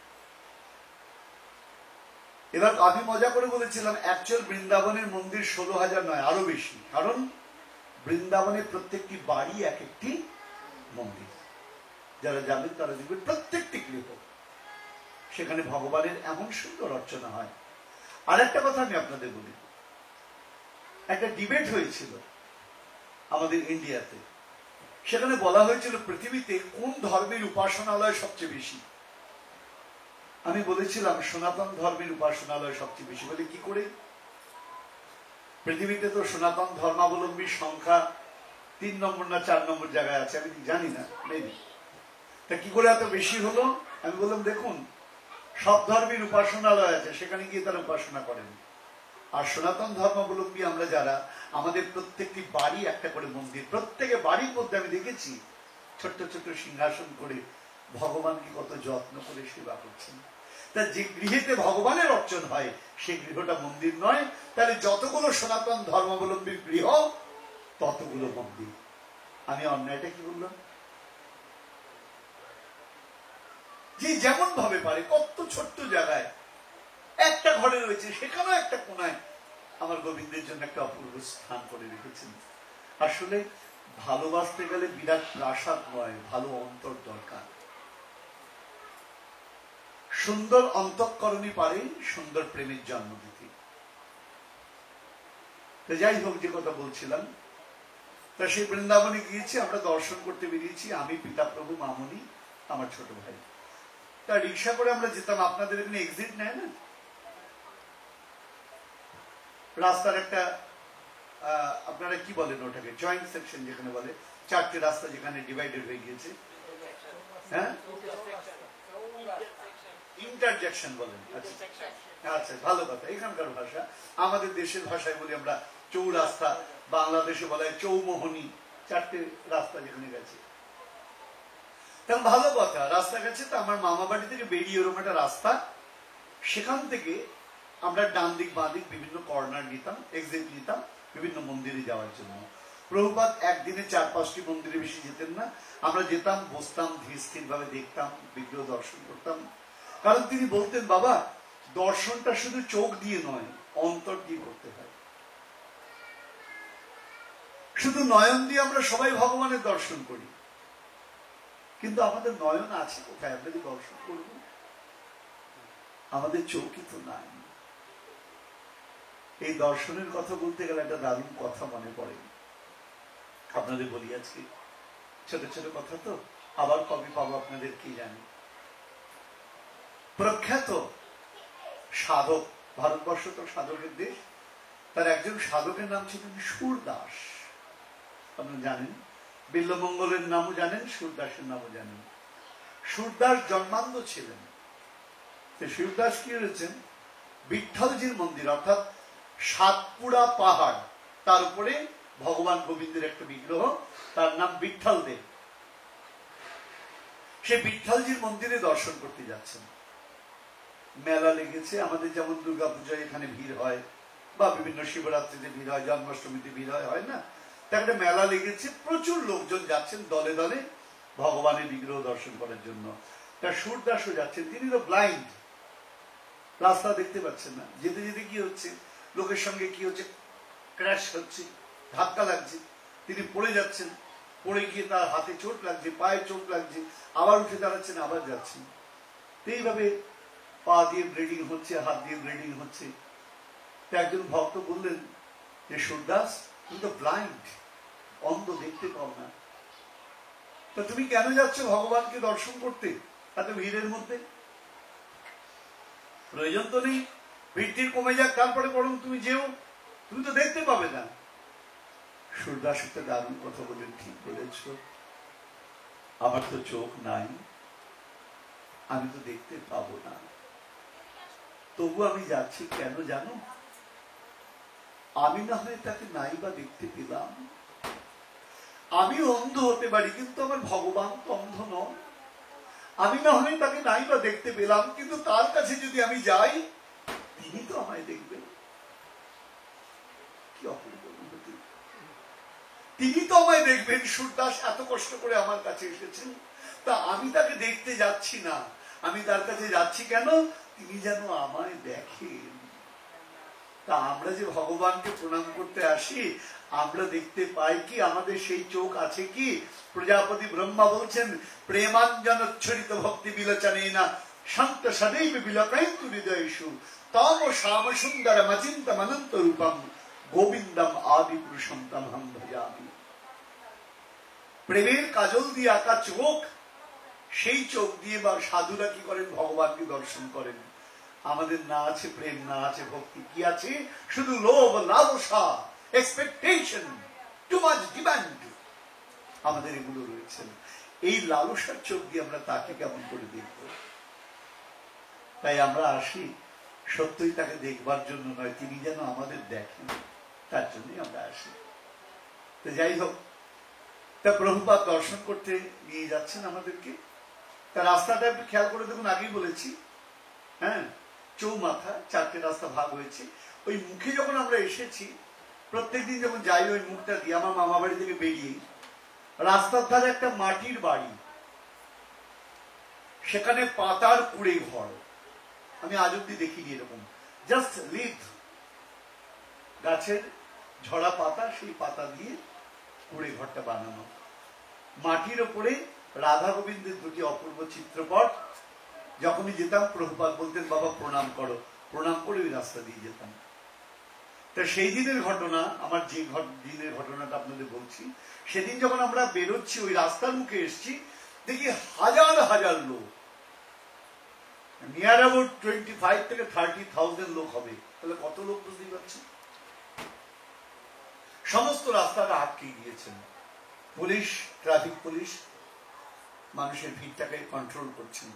এবার আমি মজা করে বলেছিলাম, অ্যাকচুয়াল বৃন্দাবনের মন্দির 16,000 নয়, আরো বেশি। কারণ বৃন্দাবনের প্রত্যেকটি বাড়ি এক একটি মন্দির। যারা যাবেন তারা দেখবেন প্রত্যেকটি গৃহ, সেখানে ভগবানের এমন সুন্দর অর্চনা হয়। আর একটা কথা আমি আপনাদের বলি, একটা ডিবেট হয়েছিল আমাদের ইন্ডিয়াতে। সেখানে বলা হয়েছিল পৃথিবীতে কোন ধর্মের উপাসনালয় সবচেয়ে বেশি। আমি বলেছিলাম সনাতন ধর্মের উপাসনালয় সবচেয়ে বেশি। বলে কি করে? পৃথিবীতে তো সনাতন ধর্মাবলম্বীর সংখ্যা 3 নম্বর না 4 নম্বর জায়গায় আছে, আমি জানি না, মেবি। তা কি করে এত বেশি হলো? আমি বললাম দেখুন, সব ধর্মের উপাসনালয় আছে, সেখানে গিয়ে তারা উপাসনা করেন। আর সনাতন ধর্মাবলম্বী আমরা যারা, আমাদের প্রত্যেকটি বাড়ি একটা করে মন্দির। প্রত্যেকে বাড়ির মধ্যে আমি দেখেছি ছোট্ট ছোট্ট সিংহাসন করে ভগবানকে কত যত্ন করে সেবা করছেন। তা যে গৃহেতে ভগবানের অর্চন হয় সেই গৃহটা মন্দির নয়। তাহলে যতগুলো সনাতন ধর্মাবলম্বীর গৃহ ততগুলো মন্দির। আমি অন্যায়টা কি বললাম? যে যেমন ভাবে পারে, কত ছোট্ট জায়গায় একটা ঘরে রয়েছে, সেখানেও একটা কোনায় আমার গোবিন্দের জন্য একটা অপূর্ব স্থান করে রেখেছেন। আসলে ভালোবাসতে গেলে বিরাট প্রাসাদ নয়, ভালো অন্তর দরকার। সুন্দর অন্তঃকরণই পারে সুন্দর প্রেমের জন্ম দিতে। তো যাই হোক, যে কথা বলছিলাম, তা সেই বৃন্দাবনে গিয়েছি, আমরা দর্শন করতে বেরিয়েছি, আমি, পিতা প্রভু, মামনি, আমার ছোট ভাই। তা রিক্সা করে আমরা যেতাম। আপনাদের এখানে এক্সিট নেয় না, রাস্তার একটা আপনারা কি বলেন ওটাকে, জয়েন্ট সেকশন যেখানে বলে, চারটে রাস্তা যেখানে ডিভাইডেড হয়ে গিয়েছে, হ্যাঁ, ইন্টারজেকশন বলেন। আচ্ছা, ভালো কথা, এখানকার ভাষা। আমাদের দেশের ভাষায় বলি আমরা চৌরাস্তা, বাংলাদেশে বলা হয় চৌমোহনী, চারটে রাস্তা যেখানে গেছে। তেমন ভালো কথা, রাস্তা গেছে। তো আমার মামা বাড়ি থেকে বেরিয়ে ওরকম একটা রাস্তা, সেখান থেকে আমরা ডান দিক বাঁ দিক বিভিন্ন কর্নার নিতাম, এক্সিট নিতাম বিভিন্ন মন্দিরে যাওয়ার জন্য। প্রভুপাদ একদিনে 4-5টি মন্দিরে বেশি যেতেন না। আমরা যেতাম, বসতাম, ধীর স্থির ভাবে দেখতাম, বিগ্রহ দর্শন করতাম। কারণ তিনি বলতেন, বাবা, দর্শনটা শুধু চোখ দিয়ে নয়, অন্তর দিয়ে করতে হয়। শুধু নয়ন দিয়ে আমরা সবাই ভগবানের দর্শন করি, কিন্তু আমাদের নয়ন আছে কোথায়? আমরা যে দর্শন করব, আমাদের চোখই তো নাই। এই দর্শনের কথা বলতে গেলে একটা দারুণ কথা মনে পড়ে, আপনাদের বলি আজকে। ছোট ছোট কথা তো, আবার কবে পাবো আপনাদের কি জানি। প্রখ্যাত সাধক, ভারতবর্ষ তো সাধকের দেশ, তার একজন সাধকের নাম ছিলেন সুরদাস। আপনারা জানেন, বিল্বমঙ্গলের নামও জানেন, সুরদাসের নামও জানেন। সুরদাস জন্মান্ধ ছিলেন। সুরদাস কি হয়েছেন, বিঠ্ঠলজির মন্দির অর্থাৎ সাতপুরা পাহাড়, তার উপরে ভগবান গোবিন্দের একটা বিগ্রহ, তার নাম বিঠ্ঠল দেব। সে বিঠ্ঠলজির মন্দিরে দর্শন করতে যাচ্ছেন। মেলা লেগেছে, আমাদের যেমন দুর্গাপূজায় এখানে ভিড় হয়, বা বিভিন্ন শিবরাত্রিতে ভিড় হয়, জন্মাষ্টমীতে ভিড় হয় না? তার একটা মেলা লেগেছে, প্রচুর লোকজন যাচ্ছেন দলে দলে ভগবানের বিগ্রহ দর্শন করার জন্য। তার সুরদাসও যাচ্ছেন, তিনি তো ব্লাইন্ড, রাস্তা দেখতে পাচ্ছেন না। যেতে যেতে কি হচ্ছে, লোকের সঙ্গে কি হচ্ছে, ক্র্যাশ হচ্ছে, ধাক্কা লাগছে, তিনি পড়ে যাচ্ছেন, পড়ে গিয়ে তার হাতে চোট লাগছে, পায়ে চোট লাগছে, আবার উঠে দাঁড়াচ্ছেন, আবার যাচ্ছেন। এইভাবে পা দিয়ে ব্লিডিং হচ্ছে, হাত দিয়ে ব্লিডিং হচ্ছে। একজন ভক্ত বললেন যে, সুরদাস, তুমি তো ব্লাইন্ড, অন্ধ, দেখতে পাও না, তো তুমি কেন যাচ্ছ ভগবানকে দর্শন করতে এত ভিড়ের মধ্যে? প্রয়োজন তো নেই, ভিড় কমে যাক, তারপরে বরং তুমি যেও, তুমি তো দেখতে পাবে না। সুরদাস একটা দারুণ কথা বলেন, ঠিক বলেছ, আমার তো চোখ নাই, আমি তো দেখতে পাবো না, তবু আমি যাচ্ছি কেন জানো? আমি না হয় তাকে নাই বা দেখতে পেলাম, আমি অন্ধ হতে পারি, কিন্তু আমার ভগবান তো অন্ধ নন। আমি না হয় তাকে নাই বা দেখতে পেলাম, কিন্তু তার কাছে যদি আমি যাই, তিনি তো আমায় দেখবেন। কি অপূর্ব অনুভূতি! তিনি তো আমায় দেখবেন। সুরদাস এত কষ্ট করে আমার কাছে এসেছেন, তা আমি তাকে দেখতে যাচ্ছি না, আমি তার কাছে যাচ্ছি কেন? তিনি যেন আমায় দেখেন। তা আমরা যে ভগবানকে প্রণাম করতে আসি, আমরা দেখতে পাই কি? আমাদের সেই চোখ আছে কি? প্রজাপতি ব্রহ্মা বলছেন, প্রেমাঞ্জনোচ্ছরিত ভক্তি বিলোচনে না শান্ত সদৈব বিলকায়ন্তু হৃদয়েষু তম শ্যাম সুন্দরম অচিন্তম অনন্ত রূপম গোবিন্দম আদি পুরুষম তমহং ভজামি। প্রেমের কাজল দিয়ে আঁকা চোখ, সেই চোখ দিয়ে বা সাধুরা কি করেন? ভগবানকে দর্শন করেন। আমাদের না আছে প্রেম, না আছে ভক্তি, কি আছে? শুধু লোভ, লালসা, এক্সপেকটেশন, টু মাচ ডিমান্ড, আমাদের এগুলো রয়েছে। এই লালসার চোখ দিয়ে আমরা তাকে কেমন করে দেখব? তাই আমরা আসি সত্যই তাকে দেখবার জন্য নয়, তিনি যেন আমাদের দেখেন, তার জন্যই আমরা আসি। তো যাই হোক, তা প্রভুপাদ দর্শন করতে নিয়ে যাচ্ছেন আমাদেরকে। তা রাস্তাটা একটু খেয়াল করে দেখুন, আগেই বলেছি, হ্যাঁ, চৌমাথা, চারটে রাস্তা ভাগ হয়েছে। ওই মুখে যখন আমরা এসেছি, প্রত্যেকদিন যখন যাই ওই মুখটা দিয়ে, আমার মামা বাড়ি থেকে বেরিয়ে রাস্তার ধারে একটা মাটির বাড়ি, সেখানে পাতার কুড়ে ঘর। আমি আজ অব্দি দেখিনি এরকম, জাস্ট লিভ, গাছের ঝরা পাতা, সেই পাতা দিয়ে কুড়ে ঘরটা বানানো। মাটির ওপরে রাধা গোবিন্দের দুটি অপূর্ব চিত্রপট। যখনই যেতাম প্রভুপাদ বলতেন, বাবা প্রণাম করো, প্রণাম করে ওই রাস্তা দিয়ে যেতাম। তা সেই দিনের ঘটনা, আমার যে দিনের ঘটনাটা আপনাদের বলছি, সেদিন যখন আমরা বেরোচ্ছি, ওই রাস্তার মুখে এসছি, দেখি হাজার হাজার লোক, নিয়ার অ্যাবাউট 25 থেকে 30,000 লোক হবে। তাহলে কত লোক বুঝতেই পারছেন? সমস্ত রাস্তাটা আটকে গিয়েছেন, পুলিশ, ট্রাফিক পুলিশ মানুষের ভিড়টাকে কন্ট্রোল করছেন।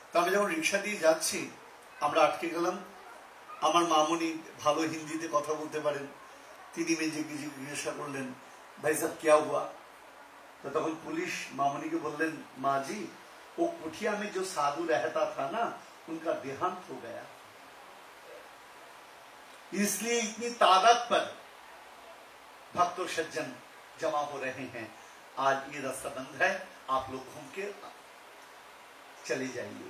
তা আমরা যখন রিক্সা দিয়ে যাচ্ছি, আমরা আটকে গেলাম। আমার মামনি ভালো হিন্দিতে কথা বলতে পারেন, তিনি মেজেকে জিজ্ঞাসা করলেন, ভাই সাহেব क्या हुआ? तो तখন पुलिस मामनी को बोलन, माँ जी वो कुटिया में जो साधु रहता था ना, उनका देहांत हो गया, इसलिए इतनी तादाद पर भक्त और सज्जन जमा हो रहे हैं। आज ये रास्ता बंद है, आप लोग घूम के चले जाइए।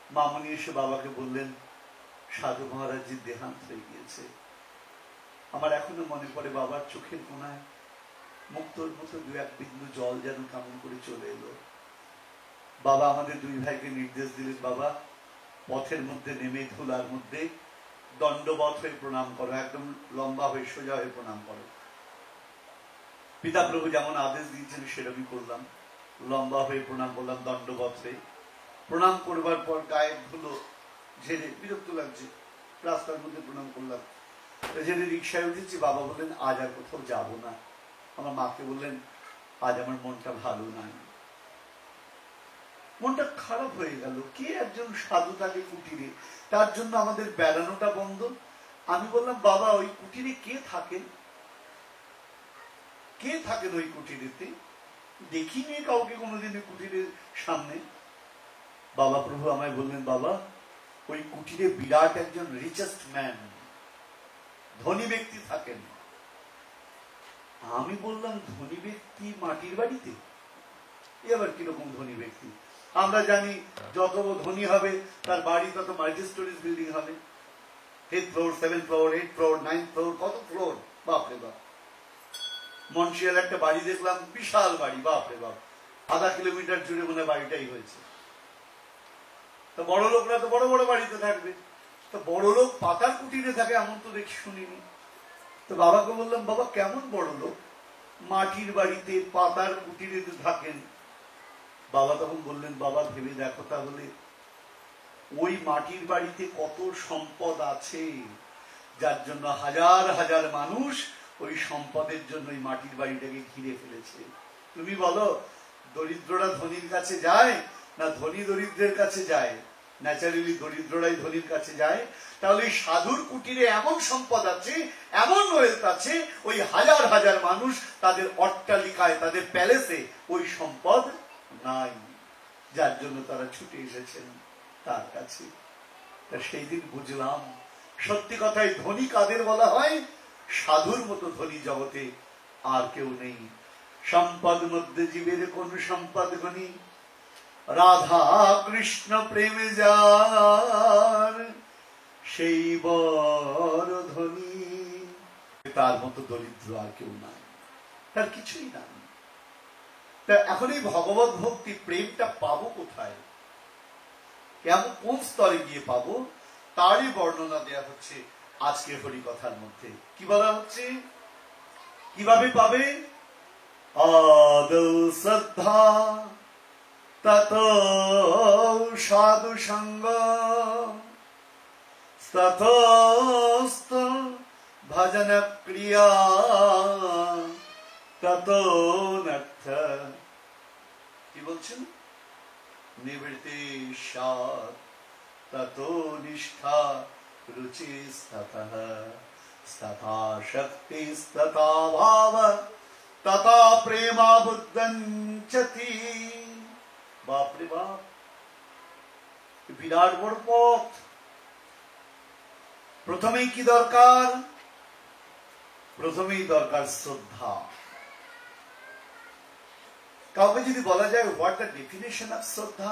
मामनी एसे बाबा के बोलें, साधु महाराज जी देहांत हो গিয়েছে। আমার এখনো মনে পড়ে বাবার চোখের কোণায় মুক্তোর মতো দু এক বিন্দু জল যেন কেমন করে চলে এলো। বাবা আমাদের দুই ভাইকে নির্দেশ দিলেন, বাবা পথের মধ্যে নেমে ধুলার মধ্যে দণ্ডবত হয়ে প্রণাম করো, একদম লম্বা হয়ে সোজা হয়ে প্রণাম করো। পিতা প্রভু যেমন আদেশ দিয়েছেন সেরকমই করলাম, লম্বা হয়ে প্রণাম করলাম, দণ্ডবত হয়ে প্রণাম করবার পর গায়ে ধুলো ঝেড়ে, বিরক্ত লাগছে, রাস্তার মধ্যে প্রণাম করলাম। যেদিন রিক্সায় উঠেছি, বাবা বললেন আজ আর কোথাও যাবো না। আমার মাকে বললেন আজ আমার মনটা ভালো নাই, মনটা খারাপ হয়ে গেল। কে একজন সাধু থাকে কুটিরে, তার জন্য আমাদের বেড়ানোটা বন্ধ। আমি বললাম, বাবা ওই কুটিরে কে থাকেন? কে থাকেন ওই কুটিরেতে? দেখিনি কাউকে কোনোদিন কুটিরের সামনে। বাবা প্রভু আমায় বললেন, বাবা ওই কুটিরে বিরাট একজন রিচেস্ট ম্যান, ধনী ব্যক্তি থাকেন। আমি বললাম, ধনী ব্যক্তি মাটির বাড়িতে? এবার কিরকম ধনী ব্যক্তি? আমরা জানি যত ধনী হবে তার বাড়ি তত মাল্টি স্টোরিজ বিল্ডিং হবে, 8 ফ্লোর, 7 ফ্লোর, 8 ফ্লোর, 9 ফ্লোর, কত ফ্লোর, বাপরে বাপ। মনসিয়াল একটা বাড়ি দেখলাম, বিশাল বাড়ি, বাপরে বাপ, আধা কিলোমিটার জুড়ে মনে বাড়িটাই হয়েছে। তো বড় লোকরা তো বড় বড় বাড়িতে থাকবে, তো বড় লোক পাতার কুটিরে থাকে এমন তো দেখি শুনিনি। তো বাবাকে বললাম, বাবা কেমন বড় লোক মাটির বাড়িতে পাতার কুটিরে থাকেন? বাবা তখন বললেন, বাবা ভেবে দেখো তাহলে ওই মাটির বাড়িতে কত সম্পদ আছে, যার জন্য হাজার হাজার মানুষ ওই সম্পদের জন্য ওই মাটির বাড়িটাকে ঘিরে ফেলেছে। তুমি বলো দরিদ্ররা ধনীর কাছে যায় না ধনী দরিদ্রের কাছে যায়? ন্যাচারালি দরিদ্ররাই ধনীর কাছে যায়। তাহলে এই সাধুর কুটিরে এমন সম্পদ আছে, এমন ওয়েলথ আছে, ওই হাজার হাজার মানুষ তাদের অট্টালিকায়, তাদের প্যালেসে ওই সম্পদ নাই, যার জন্য তারা ছুটে এসেছেন তার কাছে। তা সেই দিন বুঝলাম, সত্যি কথাই ধনী কাদের বলা হয়? সাধুর মতো ধনী জগতে আর কেউ নেই। সম্পদ মধ্যে জীবের কোন সম্পদ গণি, রাধা কৃষ্ণ প্রেমে যার সেই বড় ধনী, তার মতো দরিদ্র আর কেউ নাই, তার কিছুই নাই। তা এখন এই ভগবত ভক্তি প্রেমটা পাবো কোথায়, কেমন কোন স্তরে গিয়ে পাবো, তারই বর্ণনা দেয়া হচ্ছে আজকে হরিকথার মধ্যে। কি বলা হচ্ছে, কিভাবে পাবে? আদৌ শ্রদ্ধা তত সাধু সঙ্গ, ততস্ত ভজন ক্রিয়া, তত নর্থ। কি বলছেন? নিবৃত্তি সাত তত নিষ্ঠা রুচি স্ততঃ, স্ততা শক্তি স্ততা ভাব, তথা প্রেমা বুদ্ধঞ্চতি। বাপরে বাপ, বিরাট বড় পথ। প্রথমেই কি দরকার? প্রথমেই দরকার শ্রদ্ধা। কাউকে যদি বলা যায় হোয়াট দ্য ডেফিনেশন অফ শ্রদ্ধা,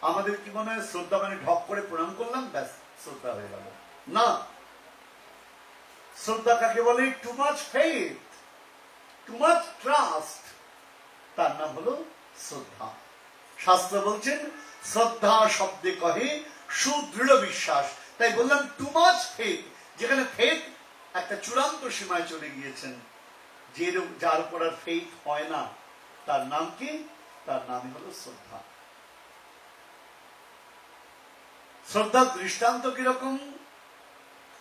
আমাদের কি মনে হয় শ্রদ্ধা মানে ঢক করে প্রণাম করলাম ব্যাস শ্রদ্ধা হয়ে গেল? না, শ্রদ্ধা কাকে বলে? Too much faith, too much trust, তার নাম হলো শ্রদ্ধা। শাস্ত্র বলছেন শ্রদ্ধা শব্দে কহে সুদৃঢ় বিশ্বাস। তাই বললাম টু মাচ ফেথ, যেখানে ফেথ একটা চূড়ান্ত সীমায় চলে গিয়েছেন, যার উপর আর ফেথ হয় না তার নাম কি? তার নামই হলো শ্রদ্ধা। শ্রদ্ধার দৃষ্টান্ত কিরকম?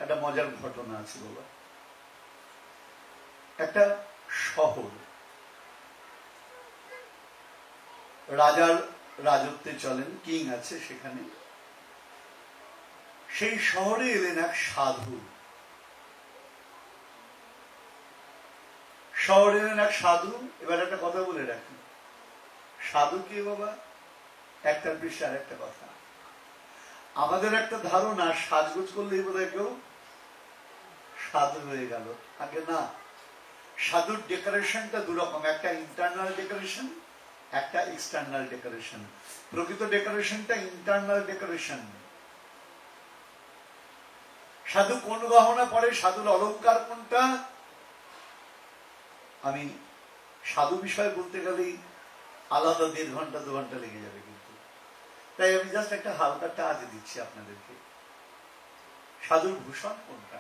একটা মজার ঘটনা আছে বাবা। একটা শহর, রাজার রাজত্বে চলেন, কিং আছে সেখানে। সেই শহরে এলেন এক সাধু। শহরে এলেন এক সাধু। এবার একটা কথা বলে রাখি, সাধু কি বাবা? একটার পৃষ্ঠে আর একটা কথা। আমাদের একটা ধারণা সাজগোজ করলেই বোধহয় কেউ সাধু হয়ে গেল। আগে না, সাধুর ডেকোরেশনটা দুরকম, একটা ইন্টারনাল ডেকোরেশন, একটা এক্সটার্নাল ডেকোরেশন। প্রকৃত ডেকোরেশনটা ইন্টারনাল ডেকোরেশন। সাধু কোন গহনা পরে, সাধুর অলংকার কোনটা? আমি সাধু বিষয়ে বলতে গেলেই আলাদা 1.5 ঘন্টা 2 ঘন্টা লেগে যাবে, কিন্তু তাই আমি জাস্ট একটা হালকা টাচ দিচ্ছি আপনাদেরকে। সাধুর ভূষণ কোনটা?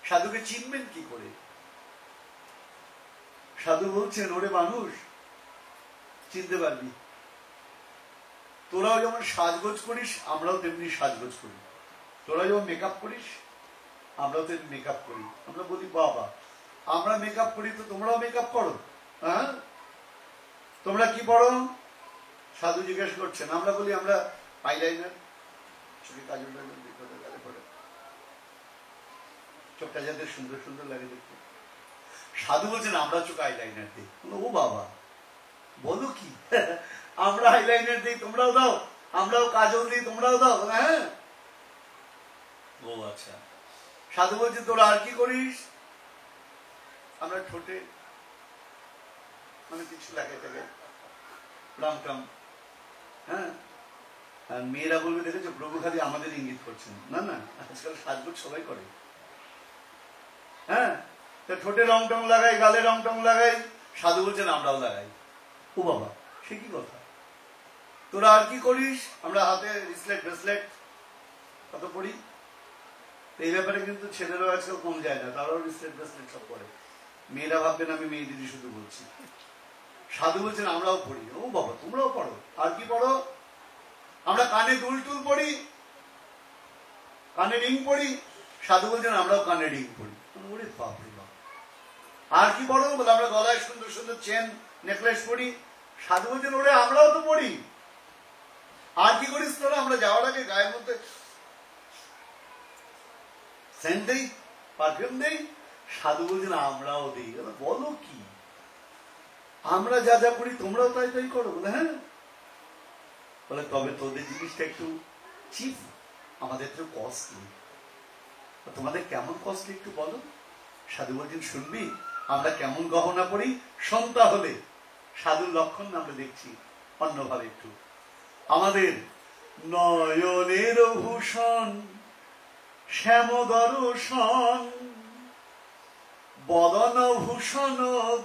সাধুকে চিনবেন কি করে? সাধু বলছেন, ওরে মানুষ, চিনতে পারবি, তোরাও যেমন সাজগোজ করিস আমরাও তেমনি সাজগোজ করি। তোরা যেমন মেকআপ করিস আমরাও তেমনি মেকআপ করি। আমরা বলি বাবা আমরা মেকআপ করি তো তোমরাও মেকআপ করো, হ্যাঁ? তোমরা কি পড়ো? সাধু জিজ্ঞেস করছেন। আমরা বলি আমরা আইলাইনার, চোখে কাজল গালে পড়ে, চোখটা যাতে সুন্দর সুন্দর লাগে দেখতে। সাধু বলছেন আমরা চোখে আইলাইনার দিই। ও বাবা, বলো কি? আমরা আইলাইনার দিই তোমরাও দাও, আমরাও কাজল দিই তোমরাও দাও, হ্যাঁ? ও আচ্ছা। সাধু বলছে তোরা আর কি করিস? আমরা ঠোঁটে মানে কিছু লাগাই থাকে, রামটাম, হ্যাঁ? আর মেয়েরা বলবে দেখেছো প্রভু খালি আমাদের ইঙ্গিত করছেন। না না, আজকাল সাজগোজ সবাই করে, হ্যাঁ? ঠোঁটে রং টং লাগাই, গালে রং টং লাগাই। সাধু বলছেন আমরাও লাগাই। ও বাবা, সে কি কথা? তোরা আর কি করিস? আমরা হাতে রিসলেট ব্রেসলেট কত পড়ি। এই ব্যাপারে কিন্তু ছেলেরাও আজকাল কম যায় না, তারাও রিসলেট ব্রেসলেট সব পড়ে। মেয়েরা ভাববেন আমি মেয়ে দিদি শুধু বলছি। সাধু বলছেন আমরাও পড়ি। ও বাবা, তোমরাও পড়ো? আর কি পড়ো? আমরা কানে দুল টুল পড়ি, কানে রিং পড়ি। সাধু বলছেন আমরাও কানে রিং পড়ি। ওরে বাপরে বাপ, আর কি পড়ো? বলে আমরা গলায় সুন্দর সুন্দর চেন নেকলেস পড়ি। সাধু বলছেন ওরে আমরাও তো পড়ি। আর কি করিস তোরা? আমরা যাওয়ার আগে গায়ের মধ্যে সেন্ট দেই, পারফিউম দেই। সাধু বলছেন আমরাও দিই। বলো কি? আমরা যা যা করি তোমরাও তাই তাই করো? বলে হ্যাঁ। বলে তবে তোদের জিনিসটা একটু চিপ, আমাদের একটু কস্টলি। তোমাদের কেমন কস্টলি একটু বলো। সাধু বলছেন শুনবি আমরা কেমন গহনা পড়ি? শোন তাহলে। সাধুর লক্ষণ আমরা দেখছি অন্যভাবে একটু। আমাদের নয়নের ভূষণ শ্যাম দর্শন, বদন ভূষণ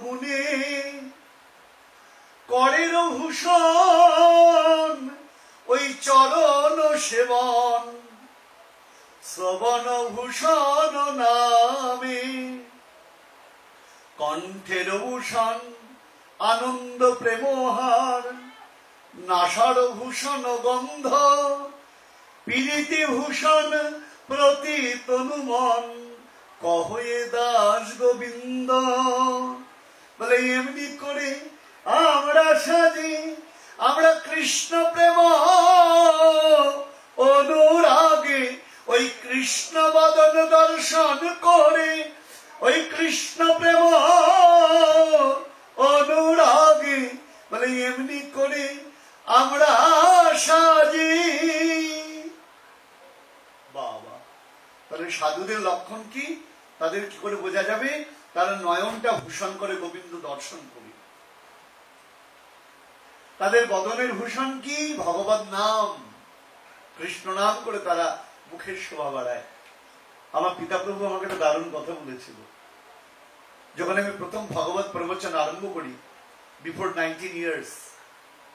গুণে করের ভূষণ ওই চরণ সেবন, শ্রবণ ভূষণ নামে কণ্ঠের ভূষণ আনন্দ প্রেমহার, নাসার ভূষণ গন্ধ পীড়িতি ভূষণ প্রতি তনুমন, কহয়ে দাস গোবিন্দ। বলে এমনি করে আমরা সাজি, আমরা কৃষ্ণ প্রেম অনুরাগে ওই কৃষ্ণ বদন দর্শন করে, ওই কৃষ্ণ প্রেম অনুরাগে বলে এমনি করে আমরা সাজি। বাবা, তাহলে সাধুদের লক্ষণ কি? তাদের কি করে বোঝা যাবে? তারা নয়নটা ভূষণ করে গোবিন্দ দর্শন করে। তাদের বদনের ভূষণ কি? ভগবত নাম, কৃষ্ণ নাম করে তারা মুখের শোভা বাড়ায়। আমার পিতা প্রভু আমাকে একটা দারুণ কথা বলেছিল। যখন আমি প্রথম ভগবত প্রবচন আরম্ভ করি, বিফোর 19 years,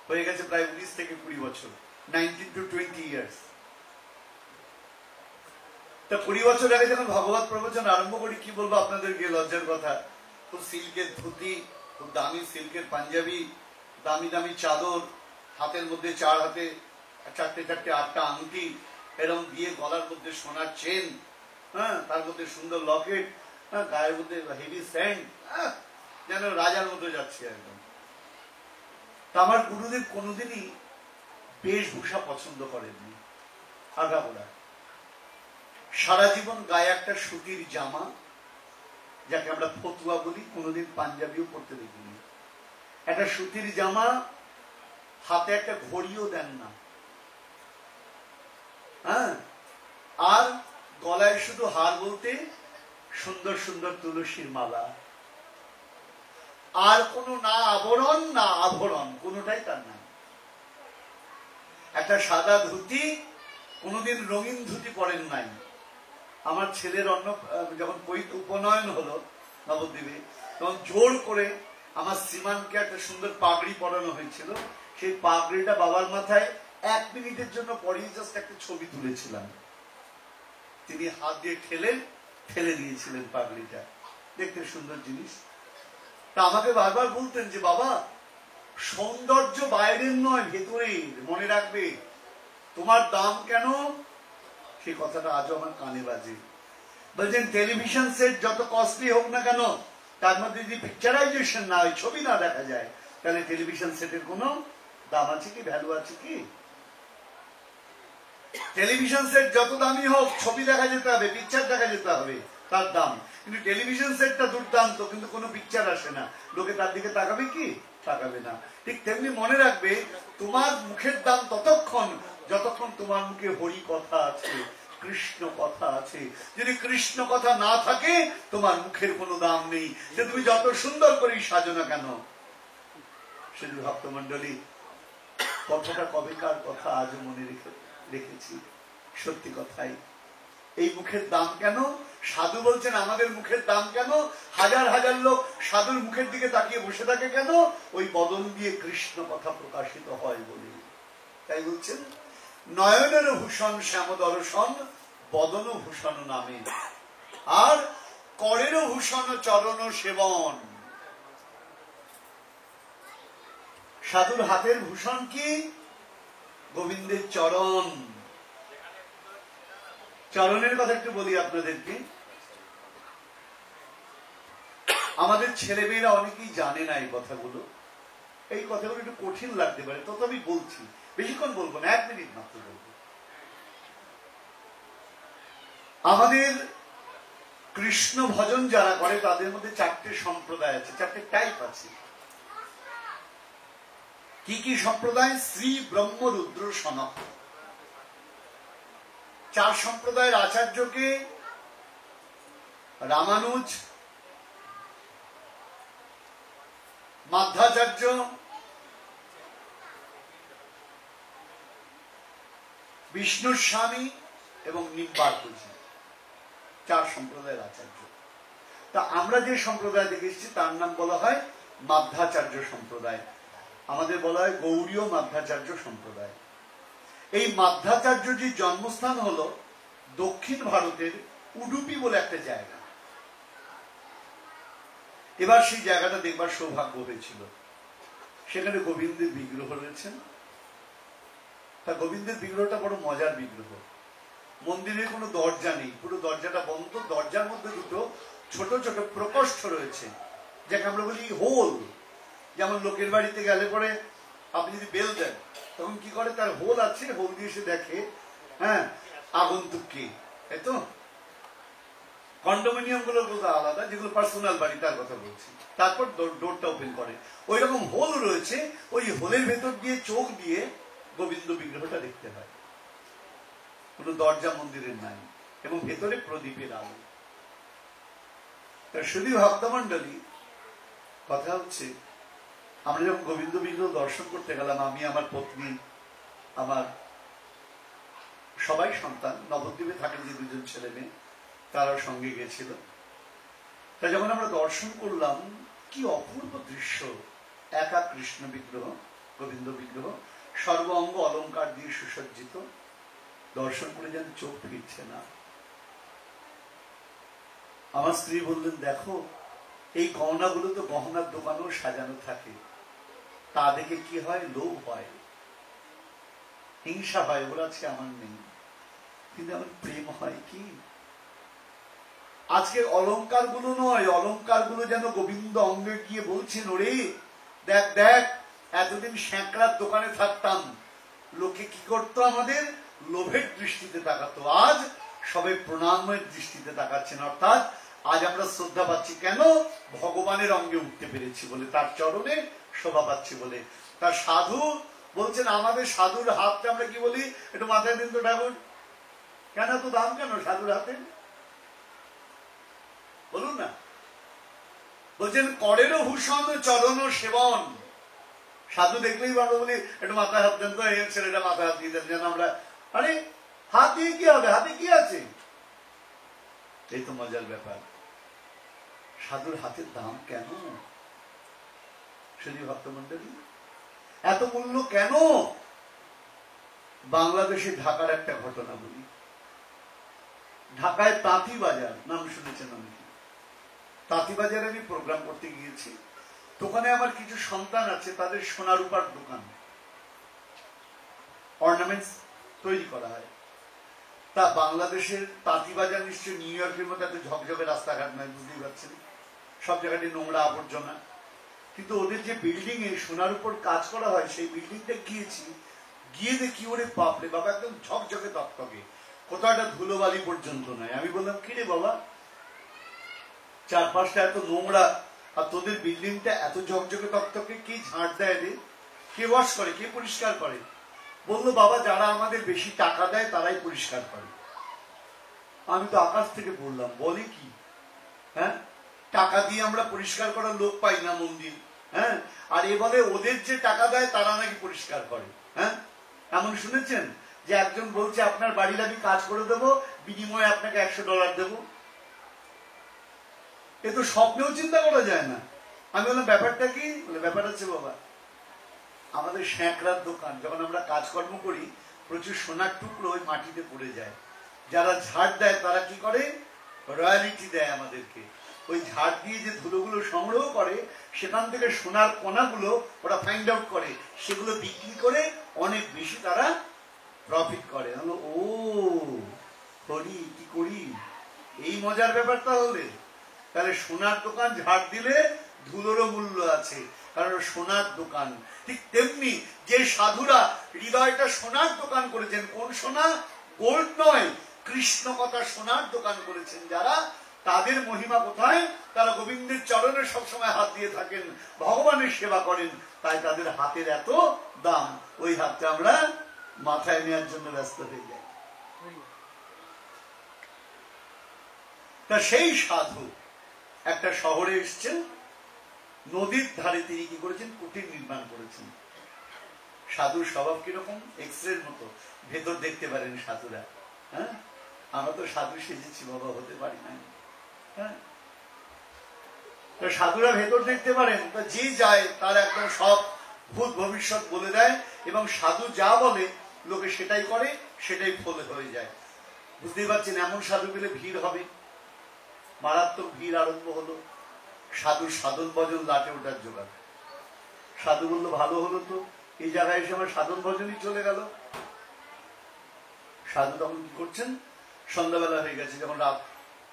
হয়ে গেছে প্রায় 19 থেকে 20 বছর, 19 to 20 years। তা 20 বছর আগে যখন ভগবত প্রবচন আরম্ভ করি, কি বলবো আপনাদের গিয়ে লজ্জার কথা, খুব সিল্কের ধুতি, খুব দামি সিল্কের পাঞ্জাবি, দামি দামি চাদর, হাতের মধ্যে 4 হাতে 4টে 8টা আংটি এরকম দিয়ে, গলার মধ্যে সোনার চেন, হ্যাঁ, তার মধ্যে সুন্দর লকেট, হ্যাঁ, গায়ের মধ্যে হেভি স্যান্ড, যেন রাজার মতো যাচ্ছে একদম। তা আমার গুরুদেব কোনোদিনই বেশভূষা পছন্দ করেননি, আগাগোড়া। সারা জীবন গায়ে একটা সুতির জামা, যাকে আমরা ফতুয়া বলি, কোনোদিন পাঞ্জাবিও পরতে দেখিনি। একটা সুতির জামা, হাতে একটা ঘড়িও দেন না, হ্যাঁ, আর গলায় শুধু হার বলতে সুন্দর সুন্দর তুলসীর মালা, আর কোনো না আবরণ না আভরণ, কোনোটাই তার নাই। একটা সাদা ধুতি, কোনোদিন রঙিন ধুতি পরেন নাই। আমার ছেলের যখন উপনয়ন হলো নবদ্বীপে, তখন জোর করে আমার শ্রীমানকে একটা সুন্দর পাগড়ি পরানো হয়েছিল। সেই পাগড়িটা বাবার মাথায় 1 মিনিটের জন্য পরিয়ে জাস্ট একটা ছবি তুলেছিলাম। তিনি হাত দিয়ে ঠেলে দিয়েছিলেন পাগড়িটা, দেখতে সুন্দর জিনিস। তা আমাকে বারবার বলতেন যে বাবা, সৌন্দর্য বাইরের নয়, ভেতরের, মনে রাখবে। তোমার দাম কেন, সেই কথাটা আজও আমার কানে বাজে। বলছেন টেলিভিশন সেট যত কস্টলি হোক না কেন, তার মধ্যে যদি পিকচারাইজেশন না হয়, ছবি না দেখা যায়, তাহলে টেলিভিশন সেটের কোনো দাম আছে কি, ভ্যালু আছে কি? টেলিভিশন সেট যত দামি হোক, ছবি দেখা যেতে হবে, পিকচার দেখা যেতে হবে, তার দাম। কিন্তু টেলিভিশন সেটটা দুর্দান্ত, কিন্তু কোনো পিকচার আসে না, লোকে তার দিকে তাকাবে কি? তাকাবে না। ঠিক তেমনি মনে রাখবে, তোমার মুখের দাম ততক্ষণ যতক্ষণ তোমার মুখে হরি কথা আছে, কৃষ্ণ কথা আছে। যদি কৃষ্ণ কথা না থাকে, তোমার মুখের কোনো দাম নেই, সে তুমি যত সুন্দর করেই সাজো না কেন। সেটি ভক্তমন্ডলী, কথাটা কবেকার কথা আজও মনে রেখেছি, সত্যি কথাই। এই মুখের দাম কেন? সাধু বলছেন আমাদের মুখের দাম কেন? হাজার হাজার লোক সাধুর মুখের দিকে তাকিয়ে বসে থাকে কেন? ওই বদন দিয়ে কৃষ্ণ কথা প্রকাশিত হয় বলে। তাই বলছেন, নয়নের ভূষণ শ্যাম দর্শন, বদন ভূষণ নামে, আর করের ভূষণ চরণ সেবন। সাধুর হাতের ভূষণ কি? গোবিন্দের চরণ। চরণের কথা একটু বলি আপনাদেরকে। আমাদের ছেলেমেয়েরা অনেকেই জানে না এই কথাগুলো। এই কথাগুলো একটু কঠিন লাগতে পারে, তথাপি বলছি। বেশিক্ষণ বলবো না, 1 মিনিট মাত্র বলবো। আমাদের কৃষ্ণ ভজন যারা করে, তাদের মধ্যে 4টে সম্প্রদায় আছে, 4টে টাইপ আছে। কি কি সম্প্রদায়? শ্রী ব্রহ্ম রুদ্র সনক। 4 সম্প্রদায়ের আচার্যকে রামানুজ, মাধ্যাচার্য, বিষ্ণু স্বামী এবং নিম্বার্কজি, 4 সম্প্রদায়ের আচার্য। তা আমরা যে সম্প্রদায় থেকে এসেছি তার নাম বলা হয় মাধ্যাচার্য সম্প্রদায়। আমাদের বলা হয় গৌড়ীয় মাধ্যাচার্য সম্প্রদায়। এই মাধ্যাচার্যজির জন্মস্থান হলো দক্ষিণ ভারতের উডুপি বলে একটা জায়গা। এবার সেই জায়গাটা দেখবার সৌভাগ্য হয়েছিল। সেখানে গোবিন্দের বিগ্রহ রয়েছেন। তা গোবিন্দের বিগ্রহটা বড় মজার বিগ্রহ। মন্দিরের কোনো দরজা নেই, পুরো দরজাটা বন্ধ। দরজার মধ্যে 2টো ছোট ছোট প্রকোষ্ঠ রয়েছে, যাকে আমরা বলি হোল। যেমন লোকের বাড়িতে গেলে পরে আপনি যদি বেল দেন, তখন কি করে, তার হোল আছে, হোল দিয়ে সে দেখে, হ্যাঁ, আগন্তুক কে। তাই তো? কন্ডোমিনিয়াম গুলোর কথা আলাদা, যেগুলো পার্সোনাল বাড়ি তার কথা বলছি। তারপর ডোরটা ওপেন করে, ওই রকম হোল রয়েছে। ওই হোলের ভেতর দিয়ে চোখ দিয়ে গোবিন্দ বিগ্রহটা দেখতে হয়। কোনো দরজা মন্দিরের নাই, এবং ভেতরে প্রদীপের আলো। শুধু ভক্তমন্ডলী, কথা হচ্ছে, আমরা যখন গোবিন্দ বিগ্রহ দর্শন করতে গেলাম, আমি, আমার পত্নী, আমার সবাই সন্তান, নবদ্বীপে থাকেন যে 2জন ছেলে মেয়ে, তারা সঙ্গে গেছিল। তা যখন আমরা দর্শন করলাম, কি অপূর্ব দৃশ্য! একা কৃষ্ণ বিগ্রহ, গোবিন্দ বিগ্রহ, সর্ব অঙ্গ অলঙ্কার দিয়ে সুসজ্জিত। দর্শন করে যেন চোখ ফিরছে না। আমার স্ত্রী বললেন, দেখো এই গহনাগুলো তো গহনার দোকানেও সাজানো থাকে, তা দেখে কি হয়, লোভ হয়, হিংসা হয়, ওরা আছে আমার নেই, কিন্তু আমার প্রেম হয় কি? আজকে অলংকার গুলো নয়, অলংকার গুলো যেন গোবিন্দ অঙ্গে গিয়ে বলছেন, ওরে দেখ দেখ, এতদিন শ্যাঁকড়ার দোকানে থাকতাম, লোকে কি করতো, আমাদের লোভের দৃষ্টিতে তাকাতো, আজ সবে প্রণামের দৃষ্টিতে তাকাচ্ছেন। অর্থাৎ আজ আমরা শ্রদ্ধা পাচ্ছি কেন? ভগবানের অঙ্গে উঠতে পেরেছি বলে, তার চরণে শোভা পাচ্ছি বলে। তার সাধু বলছেন, আমাদের সাধুর হাতটা আমরা কি বলি, একটু মাথায় দিন তো ঠাকুর, কেন এত দাম কেন সাধুর হাতে, বলুন না। বলছেন, করেরও ভূষণ চরণ সেবন। সাধু দেখলেই ভালো বলি, একটু মাথায় হাত দেন তো, এই ছেলেটা মাথায় হাত দিয়ে দেন, যেন আমরা, আরে হাত দিয়ে কি হবে, হাতে কি আছে? এই তো মজার ব্যাপার, সাধুর হাতের দাম কেন? শুধু ভক্তমন্ডলী, এত মূল্য কেন? বাংলাদেশে ঢাকার একটা ঘটনা বলি। ঢাকায় তাঁতি বাজার নাম শুনেছেন অনেকে। তাঁতি বাজারে আমি প্রোগ্রাম করতে গিয়েছি, তো ওখানে আমার কিছু সন্তান আছে, তাদের সোনা রূপার দোকান, অর্নামেন্টস তৈরি করা হয়। তা বাংলাদেশের তাঁতি বাজার নিশ্চয়ই নিউ ইয়র্কের মধ্যে এত ঝকঝকে রাস্তাঘাট নয়, বুঝতেই পারছেন, সব জায়গাটি নোংরা আবর্জনা। কিন্তু ওদের যে বিল্ডিং এ সোনার উপর কাজ করা হয়, সেই বিল্ডিংটা গিয়েছি, গিয়ে দেখি ওরে বাপরে বাবা, একদম ঝকঝকে তকতকে, কোথাও একটা ধুলোবালি পর্যন্ত নাই। আমি বললাম, কিরে বাবা, চারপাশটা এত নোংরা, আর তোদের বিল্ডিংটা এত ঝকঝকে তকতকে, কে ঝাঁট দেয় রে, কে ওয়াশ করে, কে পরিষ্কার করে? বললো, বাবা যারা আমাদের বেশি টাকা দেয় তারাই পরিষ্কার করে। আমি তো আকাশ থেকে বললাম, বলে কি, হ্যাঁ, টাকা দিয়ে আমরা পরিষ্কার করার লোক পাই না মন্দির, হ্যাঁ, আর এ বলে ওদের যে টাকা দেয় তারা নাকি পরিষ্কার করে। হ্যাঁ, এমন শুনেছেন যে একজন বলছে, আপনার বাড়ির আমি কাজ করে দেবো, বিনিময়ে আপনাকে $100 দেবো? এ তো স্বপ্নেও চিন্তা করা যায় না। আমি বললাম, ব্যাপারটা কি? বলে, ব্যাপার হচ্ছে বাবা, আমাদের শ্যাঁকড়ার দোকান, যখন আমরা কাজকর্ম করি, প্রচুর সোনার টুকরো ওই মাটিতে পড়ে যায়, যারা ঝাড় দেয় তারা কি করে, রয়্যালিটি দেয় আমাদেরকে। ওই ঝাড় দিয়ে যে ধুলোগুলো সংগ্রহ করে, সেখান থেকে সোনার কণাগুলো ওরা ফাইন্ড আউট করে, সেগুলো বিক্রি করে অনেক বেশি তারা প্রফিট করে। ও করি, কি করি, এই মজার ব্যাপারটা হলে, তাহলে সোনার দোকান ঝাড় দিলে ধুলোরও মূল্য আছে, কারণ সোনার দোকান। ঠিক তেমনি যে সাধুরা হৃদয়টা সোনার দোকান করেছেন, কোন সোনা, গোল্ড নয়, কৃষ্ণ কথা সোনার দোকান করেছেন যারা, তাদের মহিমা কোথায়? তারা গোবিন্দের চরণে সবসময় হাত দিয়ে থাকেন, ভগবানের সেবা করেন, তাই তাদের হাতের এত দাম। ওই হাতটা আমরা মাথায় নেওয়ার জন্য ব্যস্ত হয়ে যাই। তা সেই সাধু একটা শহরে এসছেন, নদীর ধারে তিনি কি করেছেন, কুটির নির্মাণ করেছেন। সাধুর স্বভাব কিরকম, এক্সরের মতো, ভেতর দেখতে পারেন সাধুরা। হ্যাঁ, আমরা তো সাধু সেজেছি বাবা, হতে পারি না। হ্যাঁ, সাধুরা ভেতর দেখতে পারেন, তা যে যায় তার একদম সব ভূত ভবিষ্যৎ বলে দেয়, এবং সাধু যা বলে লোকে সেটাই করে, সেটাই ফলে হয়ে যায়। বুঝতেই পারছেন, এমন সাধু পেলে ভিড় হবে, মারাত্মক ভিড় আরম্ভ হলো। সাধুর সাধন ভজন লাটে ওঠার জোগাড়। সাধু বললো, ভালো হলো তো, এই জায়গায় এসে আমার সাধন ভজনই চলে গেল। সাধু তখন কি করছেন, সন্ধ্যাবেলা হয়ে গেছে, যখন রাত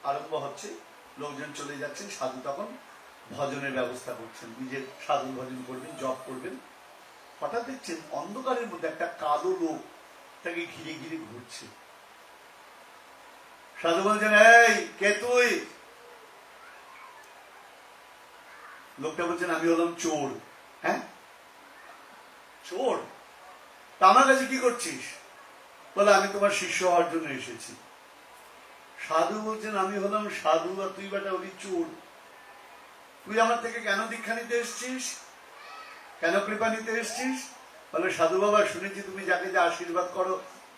আরম্ভ হচ্ছে, লোকজন চলে যাচ্ছেন, সাধু তখন ভজনের ব্যবস্থা করছেন, নিজের সাধন ভজন করবেন, জপ করবেন। হঠাৎ দেখছেন অন্ধকারের মধ্যে একটা কালো লোক তাকে ঘিরে ঘিরে ঘুরছে। সাধু বলছেন, এই কে তুই? লোকটা বলছেন, আমি হলাম চোর। হ্যাঁ, চোর? তা আমার কাছে কি করছিস? বলে, আমি তোমার শিষ্য হওয়ার জন্য এসেছি। সাধু বলছেন, আমি হলাম সাধু, আর তুই বেটা হলি চোর। তুই আমার থেকে কেন দীক্ষা নিতে এসছিস, কেন কৃপা নিতে এসছিস? বলে, সাধু বাবা, শুনেছি তুমি যাকে যা আশীর্বাদ করো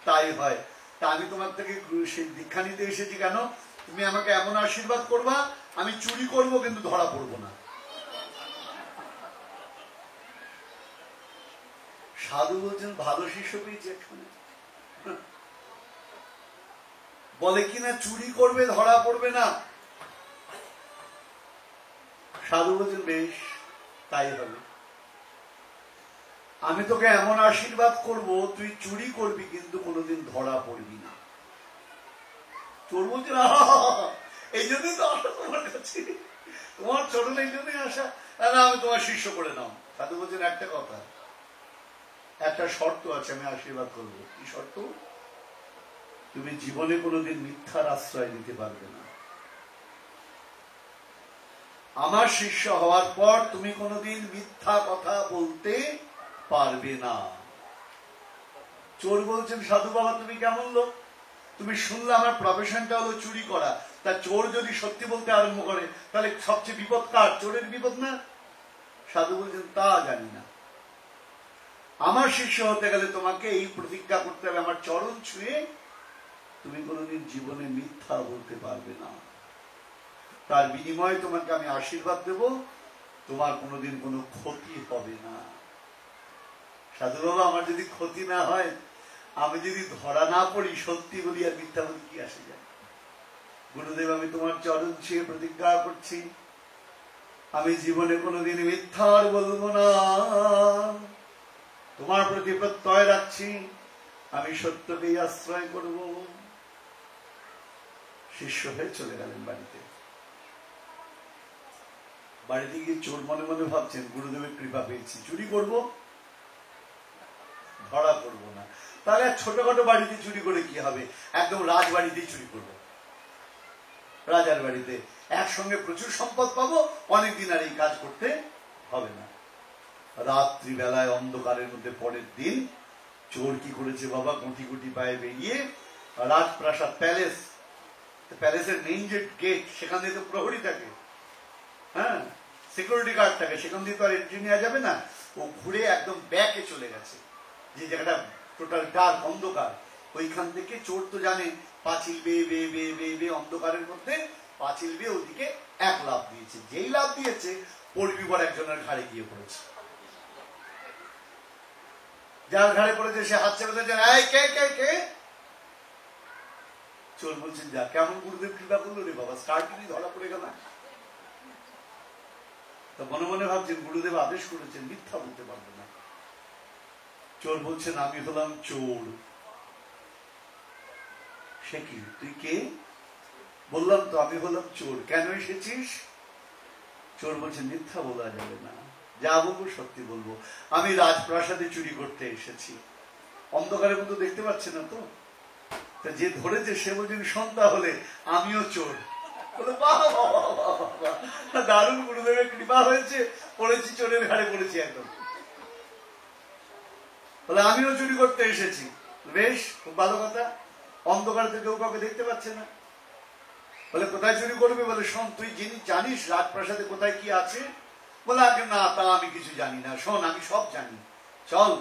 তাই হয়, তা আমি তোমার থেকে সেই দীক্ষা নিতে এসেছি কেন? তুমি আমাকে এমন আশীর্বাদ করবা, আমি চুরি করব কিন্তু ধরা পড়বো না। সাধু বলছেন, ভালো শিষ্য পেয়েছি এখানে। বলে কিনা চুরি করবে, ধরা পড়বে না, সাধু বলছেন বেশ তাই হবে, আমি তোকে এমন আশীর্বাদ করব তুই চুরি করবি কিন্তু কোনোদিন ধরা পড়বি না। চোর বলছে এই জন্যই তো আসা তোমার কাছে, তোমার চরণে এই জন্যই আসা, না আমি তোমার শিষ্য করে নাও। সাধু বলছেন একটা কথা, একটা শর্ত আছে, আমি আশীর্বাদ করবো। কি শর্ত? তুমি জীবনে কোনোদিন মিথ্যার আশ্রয় দিতে পারবে না। আমার শিষ্য হওয়ার পর তুমি কোনোদিন মিথ্যা কথা বলতে পারবে না। চোর বলছেন সাধু বাবা তুমি কেমন লোক, তুমি শুনলে আমার প্রফেশনটা হলো চুরি করা, তা চোর যদি সত্যি বলতে আরম্ভ করে তাহলে সবচেয়ে বিপদ কার? চোরের বিপদ না? সাধু বলছেন তা জানি না, আমার শিষ্য হতে গেলে তোমাকে এই প্রতিজ্ঞা করতে হবে, আমার চরণ ছুঁয়ে তুমি কোনোদিন জীবনে মিথ্যা বলতে পারবে না। তার বিনিময়ে তোমাকে আমি আশীর্বাদ দেব, তোমার কোনোদিন কোনো ক্ষতি হবে না। সাধু বাবা আমার যদি ক্ষতি না হয়, আমি যদি ধরা না পড়ি, সত্যি বলি আর মিথ্যা বলি কি আসে যায়? গুরুদেব আমি তোমার চরণ ছুঁয়ে প্রতিজ্ঞা করছি, আমি জীবনে কোনোদিন মিথ্যা আর বলবো না, তোমার প্রতি প্রত্যয় রাখছি, আমি সত্যকেই আশ্রয় করব। শিষ্য হয়ে চলে গেলেন বাড়িতে। বাড়িতে গিয়ে চোর মনে মনে ভাবছেন গুরুদেবের কৃপা পেয়েছি, চুরি করব, ধরা করব না। তাহলে ছোটখাটো বাড়িতে চুরি করে কি হবে, একদম রাজবাড়িতেই চুরি করব, রাজার বাড়িতে একসঙ্গে প্রচুর সম্পদ পাবো, অনেকদিন আর এই কাজ করতে হবে না। রাত্রিবেলায় অন্ধকারের মধ্যে পরের দিন চোর কি করেছে বাবা, গুটি গুটি পায়ে বেরিয়ে রাজপ্রাসাদ প্যালেস, প্যালেসের মেইন যে গেট সেখান দিয়ে তো প্রহরী থাকে, হ্যাঁ সিকিউরিটি গার্ড থাকে, সেখান দিয়ে তো আর এন্ট্রি নেওয়া যাবে না। ও ঘুরে একদম ব্যাকে চলে গেছে, যে জায়গাটা টোটাল ডার্ক অন্ধকার, ওইখান থেকে চোর তো জানে পাঁচিল বেয়ে বেয়ে বেয়ে বেয়ে বেয়ে অন্ধকারের মধ্যে পাঁচিল বেয়ে ওদিকে এক লাফ দিয়েছে। যেই লাফ দিয়েছে পরিবার একজনের ঘাড়ে গিয়ে পড়েছে, যার ঘাড়ে পড়েছে সে হাত চেপে ধরেছে, এই কে কে কে? চোর বলছেন যা কেমন গুরুদেব কৃপা করলো রে বাবা, স্টার্টিংই ধরা পড়ে গেল। তো মনে মনে ভাবছেন গুরুদেব আদেশ করেছেন মিথ্যা বলতে পারবে না। চোর বলছেন আমি হলাম চোর। সে কি, তুই কে? বললাম তো আমি হলাম চোর। কেন এসেছিস? চোর বলছেন মিথ্যা বলা যাবে না, যা বলবো সত্যি বলবো, আমি রাজপ্রাসাদে চুরি করতে এসেছি। অন্ধকারের মতো দেখতে পাচ্ছে না তো, যে ধরেছে সে বলছেন সন্ধ্যা হলে আমিও চোর। দারুণ গুরুদেবের কৃপা হয়েছে, পড়েছি চোরের ঘাড়ে পড়েছি একদম। বলে আমিও চুরি করতে এসেছি। বেশ, খুব ভালো কথা, অন্ধকারে তো কেউ কাউকে দেখতে পাচ্ছে না। বলে কোথায় চুরি করবে? বলে শোন তুই জানিস রাজপ্রাসাদে কোথায় কি আছে? বলে আগে না, তা আমি কিছু জানি না। শোন আমি সব জানি, চল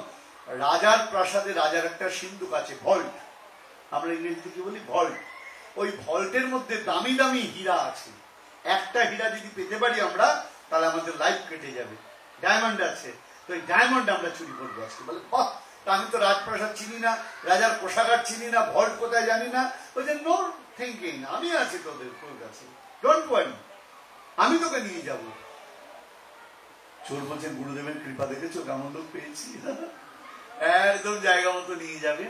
রাজার প্রাসাদে রাজার একটা সিন্ধুক আছে, ভল্ট, আমরা ইংরেজিতে কি বলি ভল্ট। ওই ভল্টের মধ্যে দামি দামি হীরা আছে, একটা হীরা যদি পেতে পারি আমরা তাহলে আমাদের লাইফ কেটে যাবে। ডায়মন্ড আছে, তো ওই ডায়মন্ড আমরা চুরি করবো আজকে। বলে বাহ, আমি তো রাজপ্রাসাদ চিনি না, রাজার কোষাগার চিনি না, ভল্ট কোথায় জানি না। বলছে নো থিঙ্কিং, আমি আছি তোর কাছে, ডোন্ট ওয়ারি, আমি তোকে নিয়ে যাব। চোর বলছেন গুরুদেবের কৃপা দেখেছো কেমন লোক পেয়েছি, একদম জায়গা মতো নিয়ে যাবে।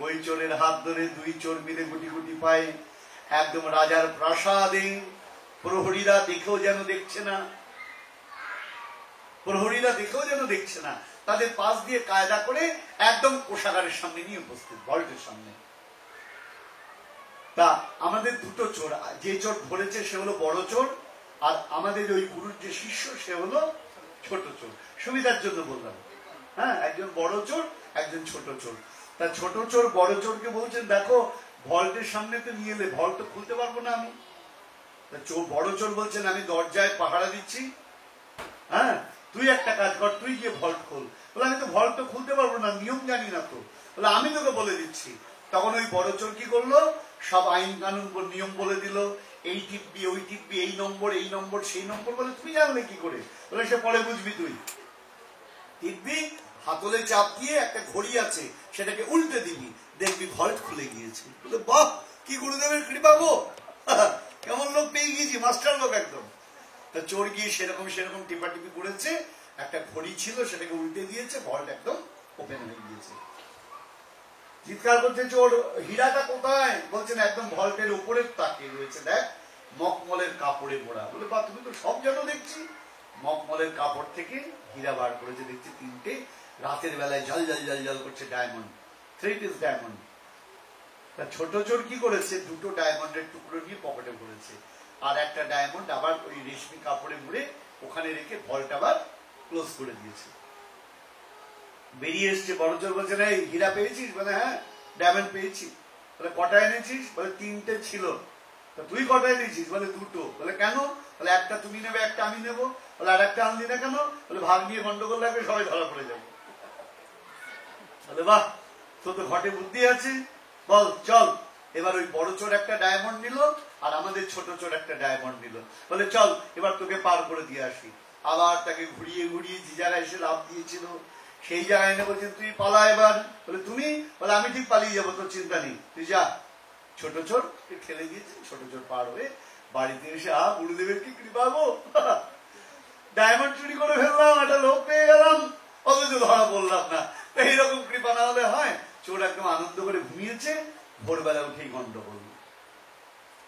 ওই চোরের হাত ধরে দুই চোর মিলে গুটি গুটি পায়ে একদম রাজার প্রাসাদে, প্রহরীরা দেখেও যেন দেখছে না, প্রহরীরা দেখেও যেন দেখছে না, তাদের পাশ দিয়ে কায়দা করে একদম কোষাগারের সামনে নিয়ে উপস্থিত, ভল্টের সামনে। তা আমাদের দুটো চোর, যে চোর ধরেছে সে হলো বড় চোর, আর আমাদের ওই গুরুর যে শিষ্য সে হলো ছোট চোর। সুবিধার জন্য বললাম, হ্যাঁ, একজন বড় চোর একজন ছোট চোর। তা ছোট চোর বড় চোরকে বলছেন দেখো ভল্টের সামনে তো নিয়ে এলে, ভল্ট তো খুলতে পারবো না আমি। বড় চোর বলছেন আমি দরজায় পাহারা দিচ্ছি, হ্যাঁ তুই একটা কাজ কর, তুই গিয়ে ভল্ট খোল। বলে আমি তো ভল্ট তো খুলতে পারবো না, নিয়ম জানি না তো। বলে আমি তোকে বলে দিচ্ছি। তখন ওই বড় চোর কি করলো, সব আইন কানুন নিয়ম বলে দিল, এই টিপবি ওই টিপবি, এই নম্বর সেই নম্বর। বলে তুমি জানলে কি করে? বলে সে পরে বুঝবি, তুই টিপবি, হাতলে চাপ দিয়ে একটা ঘড়ি আছে সেটাকে উল্টে দিবি, দেখবি ভল্ট খুলে গিয়েছে। বলে বাহ, কি গুরুদেবের কৃপা গো, কেমন লোক পেয়ে গিয়েছি, মাস্টার লোক একদম। তা চোর গিয়ে সেরকম সেরকম টিপাটিপি করেছে, একটা ঘড়ি ছিল সেটাকে উল্টে দিয়েছে, ভল্ট একদম ওপেন হয়ে গিয়েছে। চিৎকার করছে চোর, হীরাটা কোথায়? বলছেন একদম ভল্টের উপরের তাকে রয়েছে, দেখ মখমলের কাপড়ে মোড়া। বলে বা তুমি তো সব জানো দেখছি। মখমলের কাপড় থেকে হীরা বার করেছে, দেখছি তিনটে, রাতের বেলায় জল জল জল জল করছে, ডায়মন্ড, 3 পিস ডায়মন্ড। তা ছোট চোর কি করেছে, দুটো ডায়মন্ডের টুকরো নিয়ে পকেটে ভরেছে, আর একটা ডায়মন্ড আবার ওই রেশমি কাপড়ে মুড়ে ওখানে রেখে ভল্ট আবার ক্লোজ করে দিয়েছে। বেরিয়ে এসছে, বড় চোর বলছে না হীরা পেয়েছিস? বলে হ্যাঁ। ডায়মন্ড পেয়েছি। বলে কটা এনেছিস? বলে 3টে ছিল। তা তুই কটা এনেছিস? বলে 2টো। বলে কেন? বলে একটা তুমি নেবে, একটা আমি নেবো। বলে আর একটা আনলি না কেন? বলে ভাগ নিয়ে গন্ডগোল লাগবে, সবাই ধরা পড়ে যাবে। বলে বাহ, তোর তো ঘটে বুদ্ধি আছে, বল চল। এবার ওই বড় চোর একটা ডায়মন্ড নিল, আর আমাদের ছোট চোর একটা ডায়মন্ড নিল। বলে চল এবার তোকে পার করে দিয়ে আসি। আবার তাকে ঘুরিয়ে ঘুরিয়ে যে জায়গায় এসে লাভ দিয়েছিল সেই জায়গায় এনে বলছেন তুই পালা এবার। বলে তুমি? বলে আমি ঠিক পালিয়ে যাবো, তোর চিন্তা নেই, তুই যা। ছোট চোর ঠেলে দিয়েছে, ছোট চোর পার হয়ে বাড়িতে এসে গুরুদেবের কি কৃপা গো, ডায়মন্ড চুরি করে ফেললাম, একটা লোক পেয়ে গেলাম, অথচ ধরা পড়লাম না। এইরকম কৃপা না হলে হয়? চোর একদম আনন্দ করে ঘুমিয়েছে, ভোরবেলা উঠেই গন্ডগোল।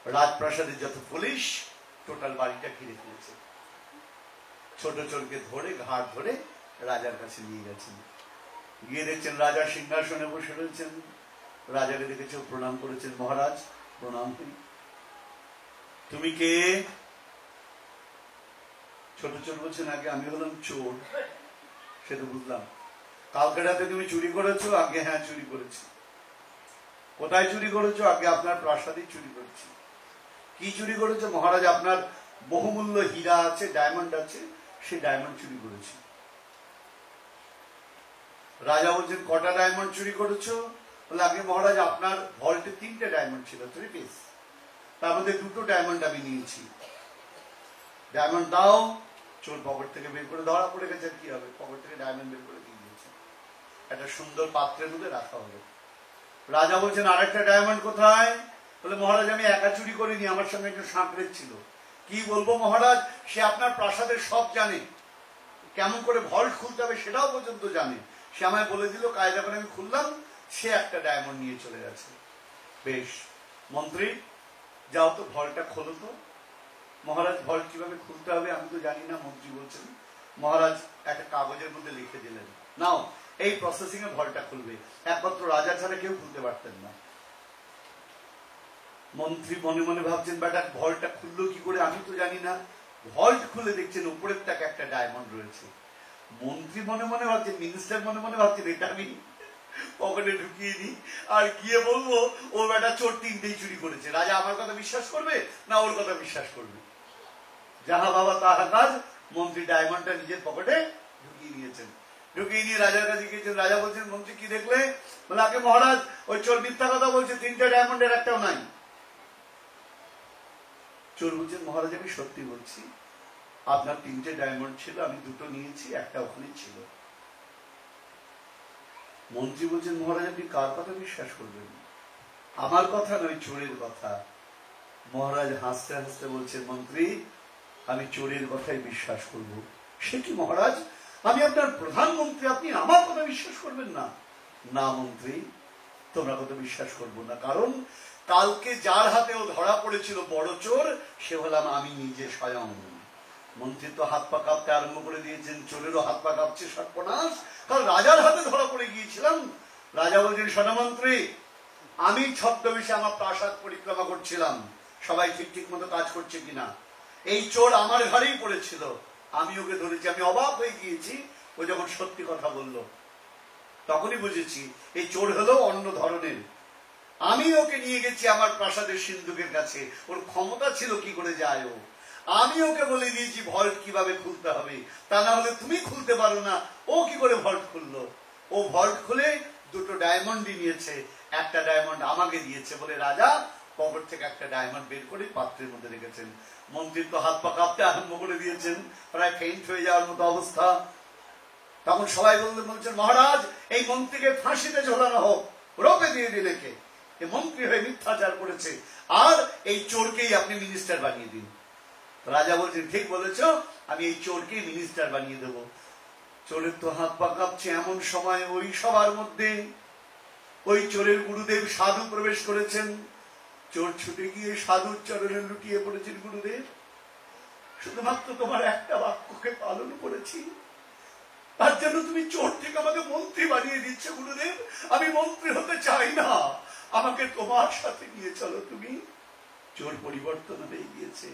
রাজপ্রাসাদের যত পুলিশ টোটাল বাড়িটা ঘিরে ফেলেছে। ছোট চোরকে ধরে ঘাট ধরে রাজার কাছে নিয়ে গেছেন। গিয়ে দেখছেন রাজা সিংহাসনে বসে রয়েছেন। রাজাকে দেখেছে, প্রণাম করেছেন। মহারাজ প্রণাম করি। তুমি কে? ছোট চোর বলছেন আগে আমি হলাম চোর। সেটা বুঝলাম। কালকে রাতে তুমি চুরি করেছো? আগে হ্যাঁ চুরি করেছি। কোথায় চুরি করেছো? আগে আপনার প্রাসাদে চুরি করেছি। কি চুরি করেছো? মহারাজ আপনার বহুমূল্য হীরা আছে, ডায়মন্ড আছে, সেই ডায়মন্ড চুরি করেছি। রাজা বলছেন কটা ডায়মন্ড চুরি করেছো? বলে আগে মহারাজ আপনার ভল্টে 3টে ডায়মন্ড ছিল, 3 পিস, তার মধ্যে 2টো ডায়মন্ড আমি নিয়েছি। ডায়মন্ড দাও। চোর পকেট থেকে বের করে, ধরা পড়ে গেছে, কি হবে, পকেট থেকে ডায়মন্ড বের করে দিয়ে দিয়েছে, একটা সুন্দর পাত্রের মধ্যে রাখা হলো। রাজা বলছেন আরেকটা ডায়মন্ড কোথায়? বলে মহারাজ আমি একা চুরি করিনি, আমার সঙ্গে একটা সাঁকড়ের ছিল। কি বলবো মহারাজ, সে আপনার প্রাসাদের সব জানে, কেমন করে ভল্ট খুলতে হবে সেটাও পর্যন্ত জানে। সে আমায় বলে দিল, কায়দা করে আমি খুললাম, সে একটা ডায়মন্ড নিয়ে চলে গেছে। বেশ, মন্ত্রী যাও তো ভল্টটা খোলো তো। মহারাজ ভল্ট কিভাবে খুলতে হবে আমি তো জানি না। মন্ত্রী বলছেন, মহারাজ একটা কাগজের মধ্যে লিখে দিলেন, নাও এই প্রসেসিং এ ভল্টটা খুলবে। একমাত্র রাজা ছাড়া কেউ খুলতে পারতেন না। মন্ত্রী মনে মনে ভাবছেন বেটা ভল্টটা খুললো কি করে আমি তো জানি না। ভল্ট খুলে দেখছেন উপরের টাকা একটা ডায়মন্ড রয়েছে। মন্ত্রী মনে মনে ভাবছেন, মিনিস্টার মনে মনে ভাবছেন এটা আমি পকেটে ঢুকিয়ে নি, আর গিয়ে বলবো ও বেটা চোর 3টেই চুরি করেছে। রাজা আমার কথা বিশ্বাস করবে না ওর কথা বিশ্বাস করবে? যাহা বাবা তাহা কাজ। মন্ত্রী ডায়মন্ডটা নিজের পকেটে ঢুকিয়ে নিয়েছেন। ঢুকিয়ে নিয়ে রাজার কাছে গিয়েছেন। রাজা বলছেন মন্ত্রী কি দেখলে? বলে আগে মহারাজ ওই চোর মিথ্যা কথা বলছে, 3টে ডায়মন্ডের একটাও নাই। চোর বলছেন মহারাজ আমি সত্যি বলছি, আপনার 3টে ডায়মন্ড ছিল, আমি 2টো নিয়েছি, একটা ওখানে ছিল। মন্ত্রী বলছেন মহারাজ আপনি কার কথা বিশ্বাস করবেন? আমার কথা নয়, চোরের কথা। মহারাজ হাসতে হাসতে বলছেন মন্ত্রী আমি চোরের কথাই বিশ্বাস করব। সে কি মহারাজ, আমি আপনার প্রধানমন্ত্রী, আপনি আমার কথা বিশ্বাস করবেন না? না মন্ত্রী, তোমরা কথা বিশ্বাস করবো না, কারণ কালকে যার হাতে ও ধরা পড়েছিল বড় চোর, সে হলাম আমি নিজে স্বয়ং। মন্ত্রী তো হাত পা কাঁপতে আরম্ভ করে দিয়েছেন, চোরেরও হাত পা কাঁপছে, সর্বনাশ, কারণ রাজার হাতে ধরা পড়ে গিয়েছিলাম। রাজা বলছেন সনমন্ত্রী আমি ছদ্মবেশে আমার প্রাসাদ পরিক্রমা করছিলাম, সবাই ঠিক ঠিক মতো কাজ করছে কিনা। এই চোর আমার ঘরেই পড়েছিল, আমি ওকে ধরেছি। আমি অবাক হয়ে গিয়েছি, ও যখন সত্যি কথা বলল তখনই বুঝেছি এই চোর হলো অন্য ধরনের। আমি ওকে নিয়ে গেছি আমার প্রাসাদের সিন্ধুকের কাছে, ওর ক্ষমতা ছিল কি করে যায় ও। আমি ওকে বলে দিয়েছি ভল্ট কিভাবে খুলতে হবে, তা না হলে তুমি খুলতে পারো না। ও কি করে ভল্ট খুললো? ও ভল্ট খুলে 2টো ডায়মন্ডই নিয়েছে, একটা ডায়মন্ড আমাকে দিয়েছে বলে রাজা পকেট থেকে একটা ডায়মন্ড বের করে পাত্রের মধ্যে রেখেছেন। মন্ত্রীর তো হাত পা কাঁপতে আরম্ভ করে দিয়েছেন, প্রায় ফেইন্ট হয়ে যাওয়ার মতো অবস্থা। তখন সবাই বলছেন মহারাজ এই মন্ত্রীকে ফাঁসিতে ঝোলানো হোক, রোপে দিয়ে দিলে কে, মন্ত্রী হয়ে মিথ্যাচার করেছে, আর এই চোরকেই আপনি মিনিস্টার বানিয়ে দিন। রাজা বলছেন, ঠিক বলেছো, আমি এই চোরকে মিনিস্টার বানিয়ে দেবো। চোরের তো হাত পা কাঁপছে। এমন সময় ওই সবার মধ্যে ওই চোরের গুরুদেব সাধু প্রবেশ করেছেন। চোর ছুটে গিয়ে সাধুর চরণে লুটিয়ে পড়েছেন, গুরুদেব, শুধুমাত্র তোমার একটা বাক্যকে পালন করেছি, তার জন্য তুমি চোর থেকে আমাকে মন্ত্রী বানিয়ে দিচ্ছ। গুরুদেব, আমি মন্ত্রী হতে চাই না, আমাকে তোমার সাথে নিয়ে চলো তুমি। চোর পরিবর্তন হয়ে গিয়েছে।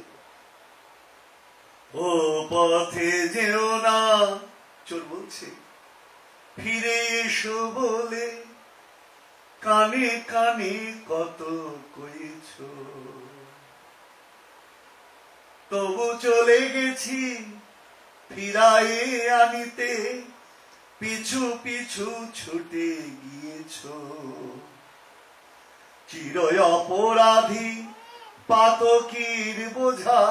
ও পথে যেও না, চোর বলছে, ফিরে এসো বলে কানে কানে কত কইছ, তবু চলে গেছি ফিরায়ে আনিতে, পিছু পিছু ছুটে গিয়েছ। চির অপরাধী পাতকীর বোঝা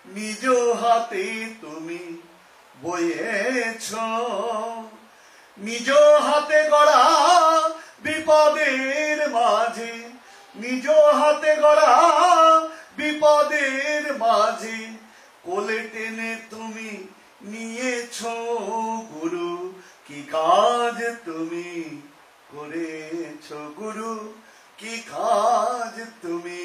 নিজ হাতে তুমি বয়েছ, নিজ হাতে গড়া বিপদের মাঝে, নিজ হাতে গড়া বিপদের মাঝে কোলে টেনে তুমি নিয়েছ। গুরু, কি কাজ তুমি করেছ, গুরু, কি কাজ তুমি